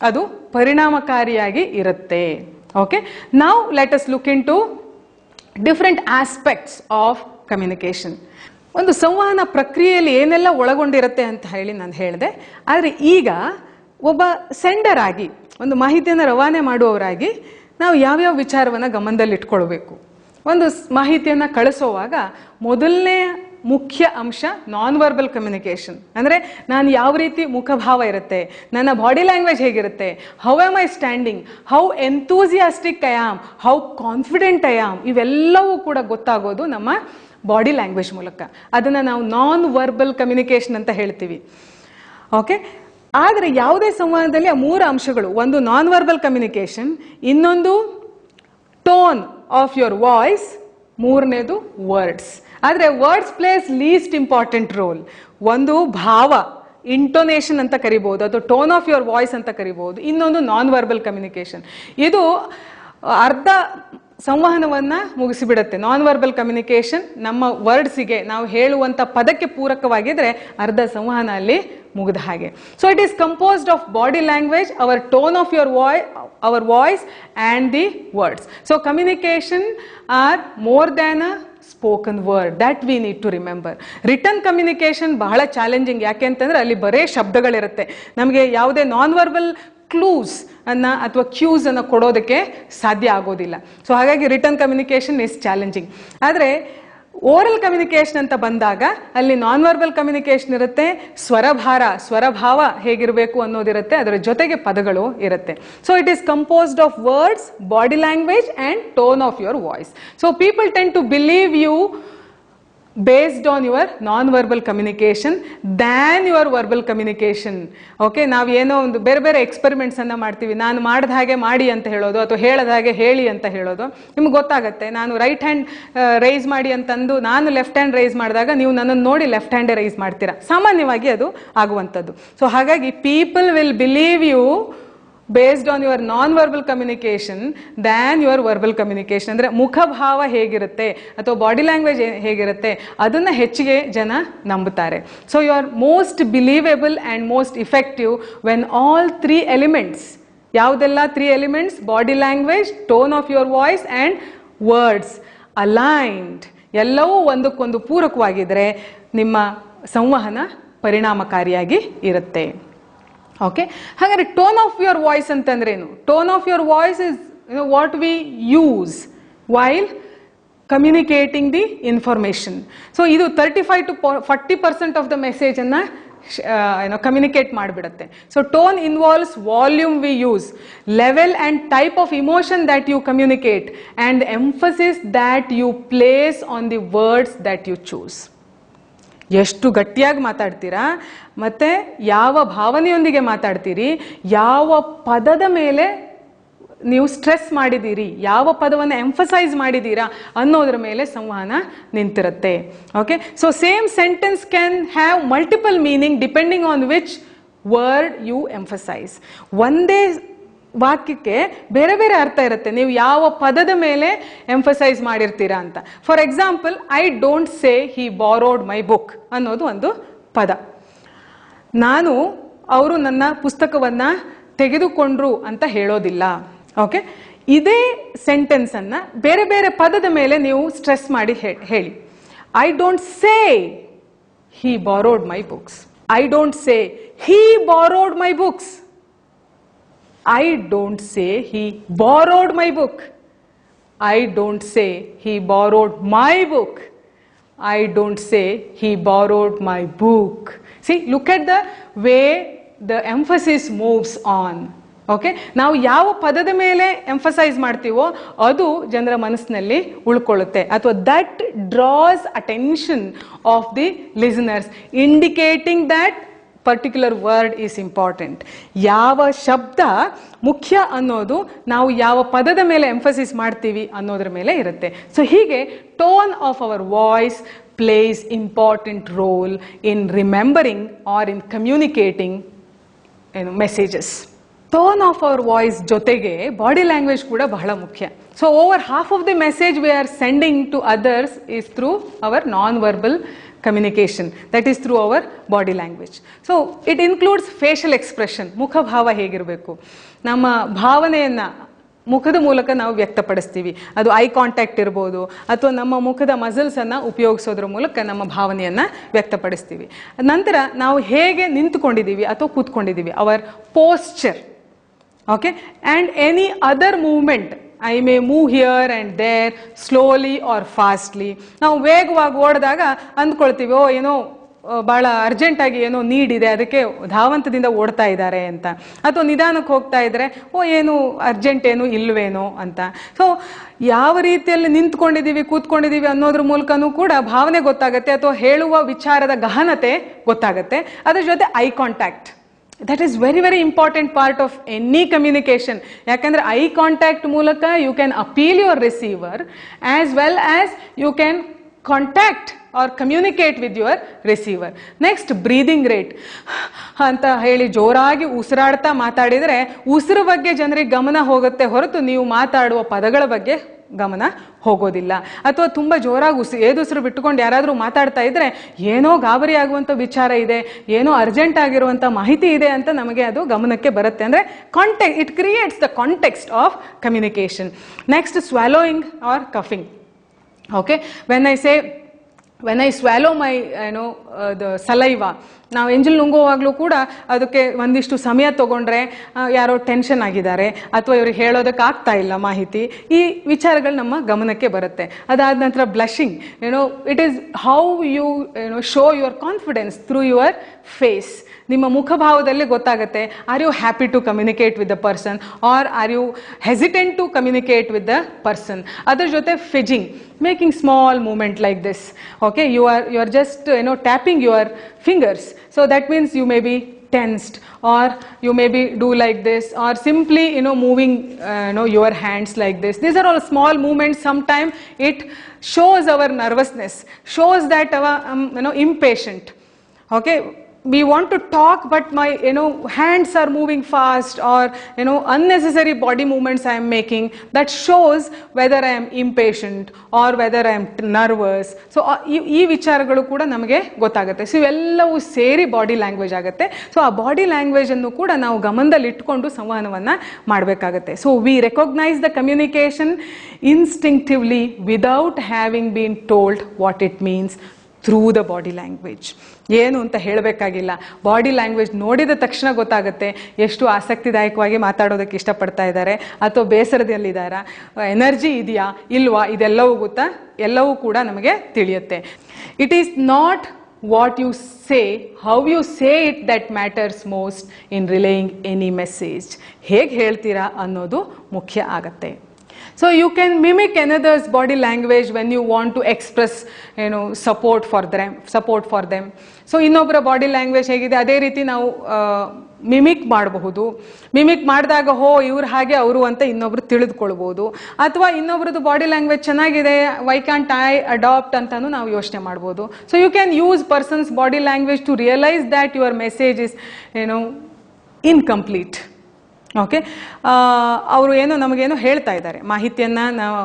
ಅದು ಪರಿಣಾಮಕಾರಿಯಾಗಿ ಇರುತ್ತೆ. Okay, now let us look into different aspects of communication. ಒಂದು ಸಂವಹನ ಪ್ರಕ್ರಿಯೆಯಲ್ಲಿ ಏನೆಲ್ಲ ಒಳಗೊಂಡಿರುತ್ತೆ ಅಂತ ಹೇಳಿ ನಾನು ಹೇಳಿದೆ. ಆದರೆ ಈಗ ಒಬ್ಬ ಸೆಂಡರ್ ಆಗಿ, ಒಂದು ಮಾಹಿತಿಯನ್ನು ರವಾನೆ ಮಾಡುವವರಾಗಿ ನಾವು ಯಾವ್ಯಾವ ವಿಚಾರವನ್ನು ಗಮನದಲ್ಲಿಟ್ಕೊಳ್ಬೇಕು. ಒಂದು ಮಾಹಿತಿಯನ್ನು ಕಳಿಸೋವಾಗ ಮೊದಲನೇ ಮುಖ್ಯ ಅಂಶ ನಾನ್ ವರ್ಬಲ್ ಕಮ್ಯುನಿಕೇಷನ್. ಅಂದರೆ ನಾನು ಯಾವ ರೀತಿ ಮುಖಭಾವ ಇರುತ್ತೆ, ನನ್ನ ಬಾಡಿ ಲ್ಯಾಂಗ್ವೇಜ್ ಹೇಗಿರುತ್ತೆ, how am I standing, how enthusiastic I am, how confident I am, ಇವೆಲ್ಲವೂ ಕೂಡ ಗೊತ್ತಾಗೋದು ನಮ್ಮ ಬಾಡಿ ಲ್ಯಾಂಗ್ವೇಜ್ ಮೂಲಕ. ಅದನ್ನು ನಾವು ನಾನ್ ವರ್ಬಲ್ ಕಮ್ಯುನಿಕೇಷನ್ ಅಂತ ಹೇಳ್ತೀವಿ. ಓಕೆ, ಆದರೆ ಯಾವುದೇ ಸಂವಾದದಲ್ಲಿ ಆ 3 ಅಂಶಗಳು, ಒಂದು ನಾನ್ ವರ್ಬಲ್ ಕಮ್ಯುನಿಕೇಷನ್, ಇನ್ನೊಂದು ಟೋನ್ ಆಫ್ ಯುವರ್ ವಾಯ್ಸ್, ಮೂರನೇದು ವರ್ಡ್ಸ್. ಆದರೆ words plays least important role. ಒಂದು ಭಾವ, ಇಂಟೋನೇಷನ್ ಅಂತ ಕರಿಬಹುದು, ಅಥವಾ ಟೋನ್ ಆಫ್ ಯುವರ್ ವಾಯ್ಸ್ ಅಂತ ಕರಿಬಹುದು. ಇನ್ನೊಂದು ನಾನ್ ವರ್ಬಲ್ ಕಮ್ಯುನಿಕೇಷನ್. ಇದು ಅರ್ಧ ಸಂವಹನವನ್ನು ಮುಗಿಸಿಬಿಡುತ್ತೆ. ನಾನ್ ವರ್ಬಲ್ ಕಮ್ಯುನಿಕೇಷನ್ ನಮ್ಮ ವರ್ಡ್ಸಿಗೆ, ನಾವು ಹೇಳುವಂಥ ಪದಕ್ಕೆ ಪೂರಕವಾಗಿದ್ರೆ ಅರ್ಧ ಸಂವಹನ ಅಲ್ಲಿ ಮುಗಿದ ಹಾಗೆ. So it is composed of body language, our tone of your voice and the words. So communication are more than a spoken word, that we need to remember. Written communication ಬಹಳ ಚಾಲೆಂಜಿಂಗ್. ಯಾಕೆ ಅಂತಂದ್ರೆ ಅಲ್ಲಿ ಬರೇ ಶಬ್ದಗಳಿರುತ್ತೆ, ನಮಗೆ ಯಾವುದೇ non verbal clues ಅನ್ನ ಅಥವಾ Qs ಅನ್ನು ಕೊಡೋದಕ್ಕೆ ಸಾಧ್ಯ ಆಗೋದಿಲ್ಲ. ಸೊ ಹಾಗಾಗಿ ರಿಟರ್ನ್ ಕಮ್ಯುನಿಕೇಷನ್ ಇಸ್ ಚಾಲೆಂಜಿಂಗ್. ಆದರೆ ಓರಲ್ ಕಮ್ಯುನಿಕೇಷನ್ ಅಂತ ಬಂದಾಗ ಅಲ್ಲಿ ನಾನ್ ವರ್ಬಲ್ ಕಮ್ಯುನಿಕೇಷನ್ ಇರುತ್ತೆ, ಸ್ವರಭಾವ ಹೇಗಿರಬೇಕು ಅನ್ನೋದಿರುತ್ತೆ, ಅದರ ಜೊತೆಗೆ ಪದಗಳು ಇರುತ್ತೆ. So it is composed of words, body language and tone of your voice. So people tend to believe you based on your non-verbal communication than your verbal communication. ಓಕೆ, ನಾವು ಏನೋ ಒಂದು ಬೇರೆ ಬೇರೆ ಎಕ್ಸ್ಪೆರಿಮೆಂಟ್ಸ್ ಅನ್ನ ಮಾಡ್ತೀವಿ. ನಾನು ಮಾಡಿದ ಹಾಗೆ ಮಾಡಿ ಅಂತ ಹೇಳೋದು, ಅಥವಾ ಹೇಳದ ಹಾಗೆ ಹೇಳಿ ಅಂತ ಹೇಳೋದು. ನಿಮ್ಗೆ ಗೊತ್ತಾಗುತ್ತೆ, ನಾನು ರೈಟ್ ಹ್ಯಾಂಡ್ ರೈಸ್ ಮಾಡಿ ಅಂತಂದು ನಾನು ಲೆಫ್ಟ್ ಹ್ಯಾಂಡ್ ರೈಸ್ ಮಾಡಿದಾಗ ನೀವು ನನ್ನನ್ನು ನೋಡಿ ಲೆಫ್ಟ್ ಹ್ಯಾಂಡೇ ರೈಸ್ ಮಾಡ್ತೀರಾ. ಸಾಮಾನ್ಯವಾಗಿ ಅದು ಆಗುವಂಥದ್ದು. ಸೊ ಹಾಗಾಗಿ people will believe you based on your non verbal communication than your verbal communication. ಅಂದರೆ ಮುಖಭಾವ ಹೇಗಿರುತ್ತೆ ಅಥವಾ ಬಾಡಿ ಲ್ಯಾಂಗ್ವೇಜ್ ಹೇಗಿರುತ್ತೆ ಅದನ್ನು ಹೆಚ್ಚಿಗೆ ಜನ ನಂಬುತ್ತಾರೆ. So you are most believable and most effective when all 3 elements, ಯಾವುದೆಲ್ಲ 3 elements, body language, tone of your voice and words aligned, ಎಲ್ಲವೂ ಒಂದಕ್ಕೊಂದು ಪೂರಕವಾಗಿದ್ದರೆ ನಿಮ್ಮ ಸಂವಹನ ಪರಿಣಾಮಕಾರಿಯಾಗಿ ಇರುತ್ತೆ. ಓಕೆ, ಹಾಗಾದ್ರೆ ಟೋನ್ ಆಫ್ ಯುವರ್ ವಾಯ್ಸ್ ಅಂತಂದ್ರೇನು? Tone of your voice is what we use while communicating the information. So ಇದು 35 to 40% ಆಫ್ ದ ಮೆಸೇಜನ್ನು ಕಮ್ಯುನಿಕೇಟ್ ಮಾಡಿಬಿಡುತ್ತೆ. So tone involves volume we use, level and type of emotion that you communicate, and emphasis that you place on the words that you choose. ಎಷ್ಟು ಗಟ್ಟಿಯಾಗಿ ಮಾತಾಡ್ತೀರಾ, ಮತ್ತು ಯಾವ ಭಾವನೆಯೊಂದಿಗೆ ಮಾತಾಡ್ತೀರಿ, ಯಾವ ಪದದ ಮೇಲೆ ನೀವು ಸ್ಟ್ರೆಸ್ ಮಾಡಿದ್ದೀರಿ, ಯಾವ ಪದವನ್ನು ಎಂಫಸೈಸ್ ಮಾಡಿದ್ದೀರಾ ಅನ್ನೋದ್ರ ಮೇಲೆ ಸಂವಹನ ನಿಂತಿರುತ್ತೆ. Okay, so same sentence can have multiple meaning depending on which word you emphasise. ಒಂದೇ ವಾಕ್ಯಕ್ಕೆ ಬೇರೆ ಬೇರೆ ಅರ್ಥ ಇರುತ್ತೆ, ನೀವು ಯಾವ ಪದದ ಮೇಲೆ ಎಂಫಸೈಸ್ ಮಾಡಿರ್ತೀರಾ ಅಂತ. For example, I don't say he borrowed my book ಅನ್ನೋದು ಒಂದು ಪದ. ಅವರು ನನ್ನ ಪುಸ್ತಕವನ್ನು ತೆಗೆದುಕೊಂಡ್ರು ಅಂತ ಹೇಳೋದಿಲ್ಲ. ಓಕೆ, ಇದೇ ಸೆಂಟೆನ್ಸ್ ಅನ್ನ ಬೇರೆ ಬೇರೆ ಪದದ ಮೇಲೆ ನೀವು ಸ್ಟ್ರೆಸ್ ಮಾಡಿ ಹೇಳಿ. I don't say he borrowed my books, I don't say he borrowed my books, I don't say he borrowed my book. I don't say he borrowed my book. I don't say he borrowed my book. See, look at the way the emphasis moves on. Okay, ನಾವು ಯಾವ ಪದದ ಮೇಲೆ emphasise ಮಾಡ್ತೀವೋ ಅದು ಜನರ ಮನಸ್ಸಿನಲ್ಲಿ ಉಳ್ಕೊಳ್ಳುತ್ತೆ, ಅಥವಾ that draws attention of the listeners, indicating that particular word is important. ಯಾವ ಶಬ್ದ ಮುಖ್ಯ ಅನ್ನೋದು ನಾವು ಯಾವ ಪದದ ಮೇಲೆ ಎಂಫಸಿಸ್ ಮಾಡ್ತೀವಿ ಅನ್ನೋದ್ರ ಮೇಲೆ ಇರುತ್ತೆ. ಸೊ ಹೀಗೆ tone of our voice plays important role in remembering or in communicating messages. Tone of our voice ಜೊತೆಗೆ ಬಾಡಿ ಲ್ಯಾಂಗ್ವೇಜ್ ಕೂಡ ಬಹಳ ಮುಖ್ಯ. So over half of the message we are sending to others is through our non verbal communication, that is through our body language. So it includes facial expression, ಮುಖಭಾವ ಹೇಗಿರಬೇಕು, ನಮ್ಮ ಭಾವನೆಯನ್ನು ಮುಖದ ಮೂಲಕ ನಾವು ವ್ಯಕ್ತಪಡಿಸ್ತೀವಿ. ಅದು ಐ ಕಾಂಟ್ಯಾಕ್ಟ್ ಇರ್ಬೋದು, ಅಥವಾ ನಮ್ಮ ಮುಖದ ಮಸಲ್ಸನ್ನು ಉಪಯೋಗಿಸೋದ್ರ ಮೂಲಕ ನಮ್ಮ ಭಾವನೆಯನ್ನು ವ್ಯಕ್ತಪಡಿಸ್ತೀವಿ. ನಂತರ ನಾವು ಹೇಗೆ ನಿಂತುಕೊಂಡಿದ್ದೀವಿ ಅಥವಾ ಕೂತ್ಕೊಂಡಿದ್ದೀವಿ, our posture. Okay, and any other movement, I may move here and there slowly or fastly. ನಾವು ವೇಗವಾಗಿ ಓಡಿದಾಗ ಅಂದ್ಕೊಳ್ತೀವಿ, ಓ ಏನೋ ಭಾಳ ಅರ್ಜೆಂಟಾಗಿ ಏನೋ ನೀಡಿದೆ, ಅದಕ್ಕೆ ಧಾವಂತದಿಂದ ಓಡ್ತಾ ಇದ್ದಾರೆ ಅಂತ. ಅಥವಾ ನಿಧಾನಕ್ಕೆ ಹೋಗ್ತಾ ಇದ್ದರೆ, ಓ ಏನು ಅರ್ಜೆಂಟ್ ಏನು ಇಲ್ವೇನೋ ಅಂತ. ಸೊ ಯಾವ ರೀತಿಯಲ್ಲಿ ನಿಂತ್ಕೊಂಡಿದ್ದೀವಿ ಕೂತ್ಕೊಂಡಿದ್ದೀವಿ ಅನ್ನೋದ್ರ ಮೂಲಕನೂ ಕೂಡ ಭಾವನೆ ಗೊತ್ತಾಗುತ್ತೆ, ಅಥವಾ ಹೇಳುವ ವಿಚಾರದ ಗಹನತೆ ಗೊತ್ತಾಗುತ್ತೆ. ಅದ್ರ ಜೊತೆ eye contact, that is very very important part of any communication. ಯಾಕಂದರೆ ಐ ಕಾಂಟ್ಯಾಕ್ಟ್ ಮೂಲಕ you can appeal your receiver as well as you can contact or communicate with your receiver. Next, breathing rate ಅಂತ ಹೇಳಿ ಜೋರಾಗಿ ಉಸಿರಾಡ್ತಾ ಮಾತಾಡಿದರೆ ಉಸಿರು ಬಗ್ಗೆ ಜನರಿಗೆ ಗಮನ ಹೋಗುತ್ತೆ ಹೊರತು ನೀವು ಮಾತಾಡುವ ಪದಗಳ ಬಗ್ಗೆ ಗಮನ ಹೋಗೋದಿಲ್ಲ. ಅಥವಾ ತುಂಬ ಜೋರಾಗಿ ಏದುಸಿರು ಬಿಟ್ಟುಕೊಂಡು ಯಾರಾದರೂ ಮಾತಾಡ್ತಾ ಇದ್ದರೆ ಏನೋ ಗಾಬರಿ ಆಗುವಂಥ ವಿಚಾರ ಇದೆ, ಏನೋ ಅರ್ಜೆಂಟ್ ಆಗಿರುವಂಥ ಮಾಹಿತಿ ಇದೆ ಅಂತ ನಮಗೆ ಅದು ಗಮನಕ್ಕೆ ಬರುತ್ತೆ. ಅಂದರೆ context, it creates the context of communication. Next, swallowing or coughing. Okay, when I swallow my the saliva, ನಾವು ಎಂಜಲ್ ನುಂಗುವಾಗಲೂ ಕೂಡ ಅದಕ್ಕೆ ಒಂದಿಷ್ಟು ಸಮಯ ತಗೊಂಡ್ರೆ ಯಾರೋ ಟೆನ್ಷನ್ ಆಗಿದ್ದಾರೆ ಅಥವಾ ಇವ್ರಿಗೆ ಹೇಳೋದಕ್ಕೆ ಆಗ್ತಾ ಇಲ್ಲ ಮಾಹಿತಿ, ಈ ವಿಚಾರಗಳು ನಮ್ಮ ಗಮನಕ್ಕೆ ಬರುತ್ತೆ. ಅದಾದ ನಂತರ blushing, it is how you show your confidence through your face. ನಿಮ್ಮ ಮುಖಭಾವದಲ್ಲಿ ಗೊತ್ತಾಗುತ್ತೆ, are you happy to communicate with the person or are you hesitant to communicate with the person. ಅದ್ರ ಜೊತೆ ಫಿಜಿಂಗ್, making small movement like this. Okay, you are just tapping your fingers, so that means you may be tensed, or you may be do like this, or simply moving your hands like this. These are all small movements. Sometimes it shows our nervousness, shows that our impatient. Okay, we want to talk but my hands are moving fast, or unnecessary body movements I am making, that shows whether I am impatient or whether I am nervous. So ಈ ವಿಚಾರಗಳು ಕೂಡ ನಮಗೆ ಗೊತ್ತಾಗುತ್ತೆ. So ಇವೆಲ್ಲವೂ ಸೇರಿ body language ಆಗುತ್ತೆ. So ಆ body language ಅನ್ನು ಕೂಡ ನಾವು ಗಮನದಲ್ಲಿ ಇಟ್ಕೊಂಡು ಸಂವಹನವನ್ನ ಮಾಡಬೇಕಾಗುತ್ತೆ. So we recognise the communication instinctively without having been told what it means through the body language. ಏನು ಅಂತ ಹೇಳಬೇಕಾಗಿಲ್ಲ, ಬಾಡಿ ಲ್ಯಾಂಗ್ವೇಜ್ ನೋಡಿದ ತಕ್ಷಣ ಗೊತ್ತಾಗುತ್ತೆ ಎಷ್ಟು ಆಸಕ್ತಿದಾಯಕವಾಗಿ ಮಾತಾಡೋದಕ್ಕೆ ಇಷ್ಟಪಡ್ತಾ ಇದ್ದಾರೆ ಅಥವಾ ಬೇಸರದಲ್ಲಿದ್ದಾರಾ, ಎನರ್ಜಿ ಇದೆಯಾ ಇಲ್ವಾ, ಎಲ್ಲವೂ ಕೂಡ ನಮಗೆ ತಿಳಿಯುತ್ತೆ. It is not what you say, how you say it that matters most in relaying any message. ಹೇಗೆ ಹೇಳ್ತೀರಾ ಅನ್ನೋದು ಮುಖ್ಯ ಆಗತ್ತೆ. So you can mimic another's body language when you want to express support for them. So ಇನ್ನೊಬ್ಬರ body language ಹೇಗಿದೆ ಅದೇ ರೀತಿ ನಾವು ಮಿಮಿಕ್ ಮಾಡಬಹುದು. ಮಿಮಿಕ್ ಮಾಡಿದಾಗ ಇವ್ರು ಹಾಗೆ ಅವರು ಅಂತ ಇನ್ನೊಬ್ರು ತಿಳಿದುಕೊಳ್ಬೋದು. ಅಥವಾ ಇನ್ನೊಬ್ರದ್ದು ಬಾಡಿ ಲ್ಯಾಂಗ್ವೇಜ್ ಚೆನ್ನಾಗಿದೆ, ವೈ ಕ್ಯಾಂಟ್ ಐ ಅಡಾಪ್ಟ್ ಅಂತಾನು ನಾವು ಯೋಚನೆ ಮಾಡ್ಬೋದು. So you can use person's body language to realise that your message is incomplete. Okay, ಅವರು ನಮಗೇನೋ ಹೇಳ್ತಾ ಇದ್ದಾರೆ, ಮಾಹಿತಿಯನ್ನು ನಾವು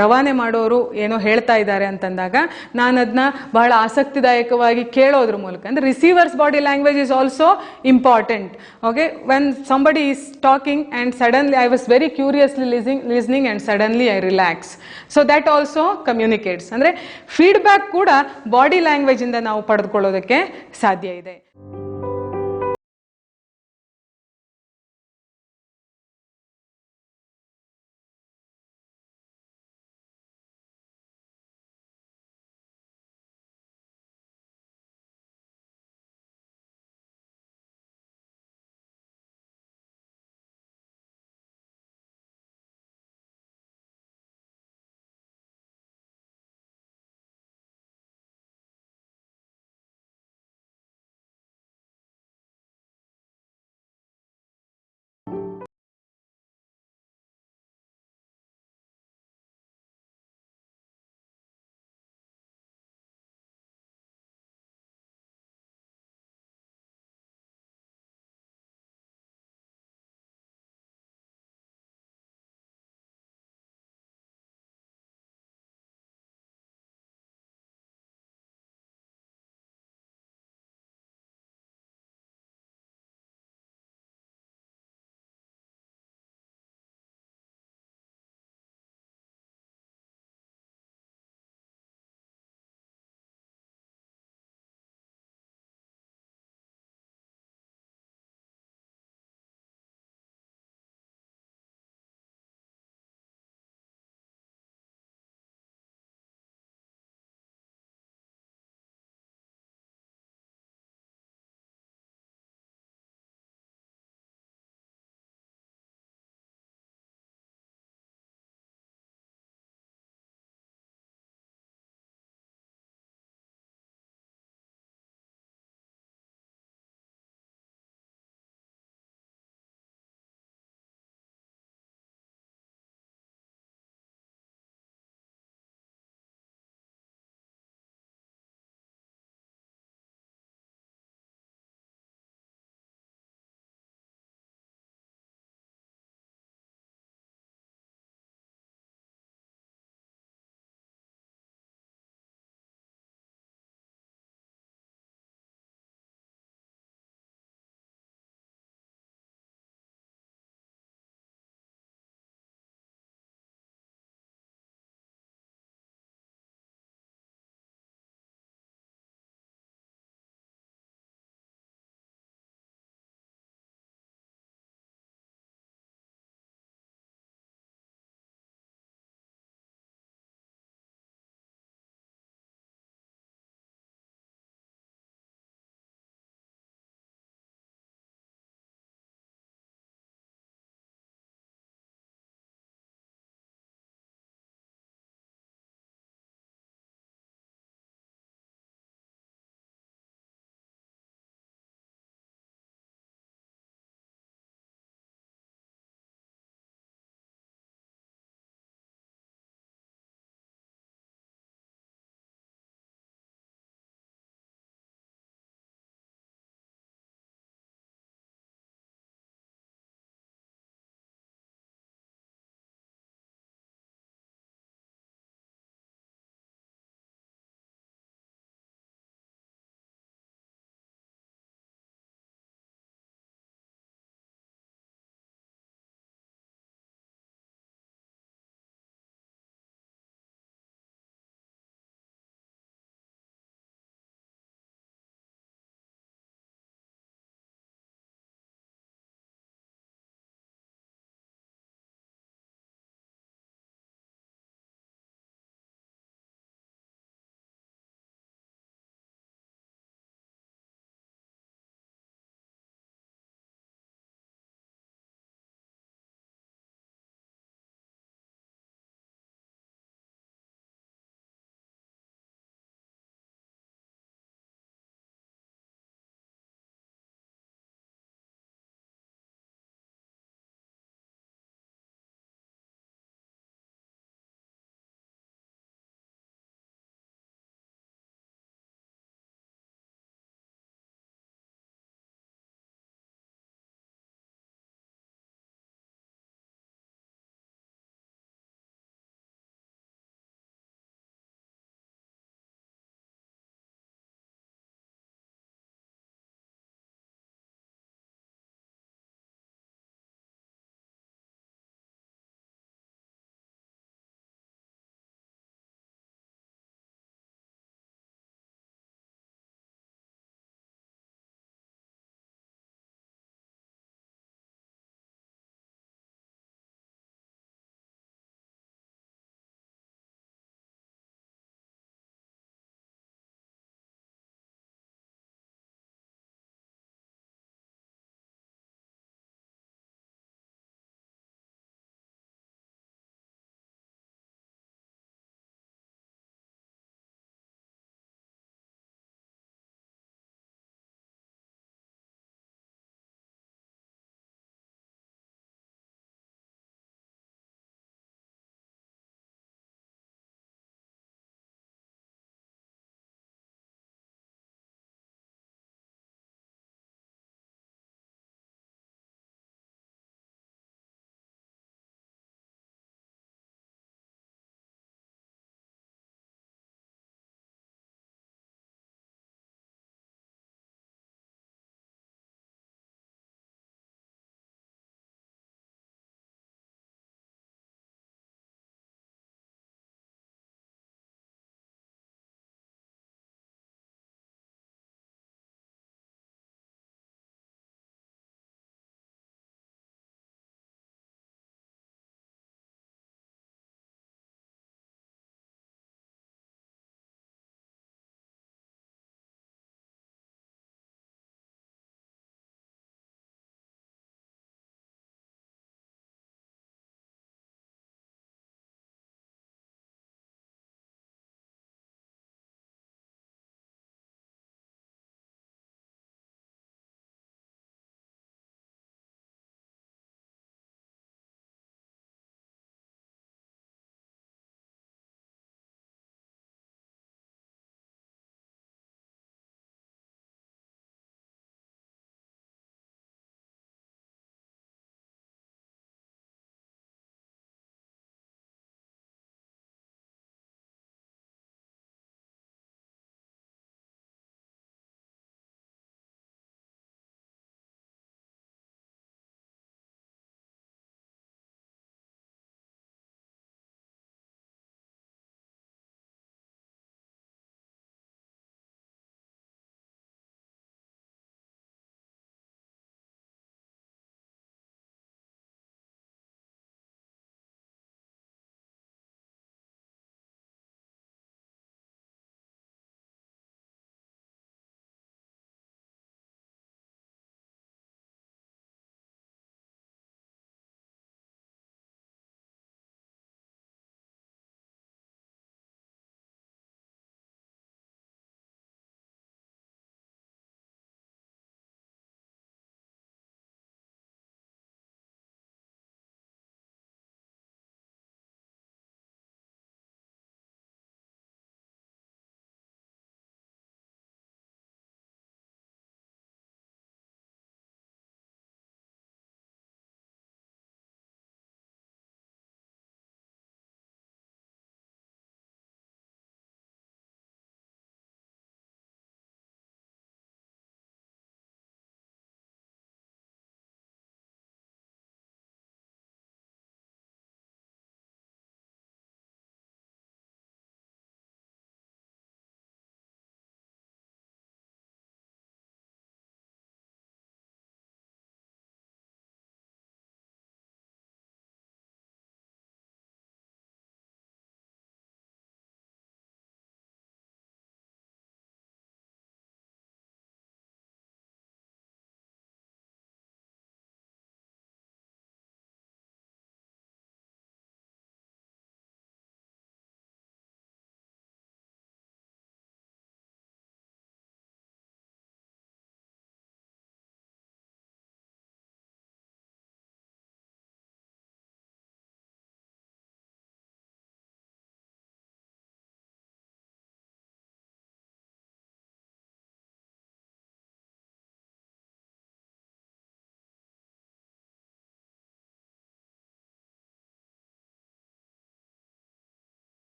ರವಾನೆ ಮಾಡೋರು ಏನೋ ಹೇಳ್ತಾ ಇದ್ದಾರೆ ಅಂತಂದಾಗ ನಾನು ಅದನ್ನ ಬಹಳ ಆಸಕ್ತಿದಾಯಕವಾಗಿ ಕೇಳೋದ್ರ ಮೂಲಕ, ಅಂದರೆ receiver's body language is also important. Okay, when somebody is talking and suddenly I was very curiously listening and suddenly I relax, so that also communicates. ಅಂದರೆ ಫೀಡ್ಬ್ಯಾಕ್ ಕೂಡ ಬಾಡಿ ಲ್ಯಾಂಗ್ವೇಜಿಂದ ನಾವು ಪಡೆದುಕೊಳ್ಳೋದಕ್ಕೆ ಸಾಧ್ಯ ಇದೆ.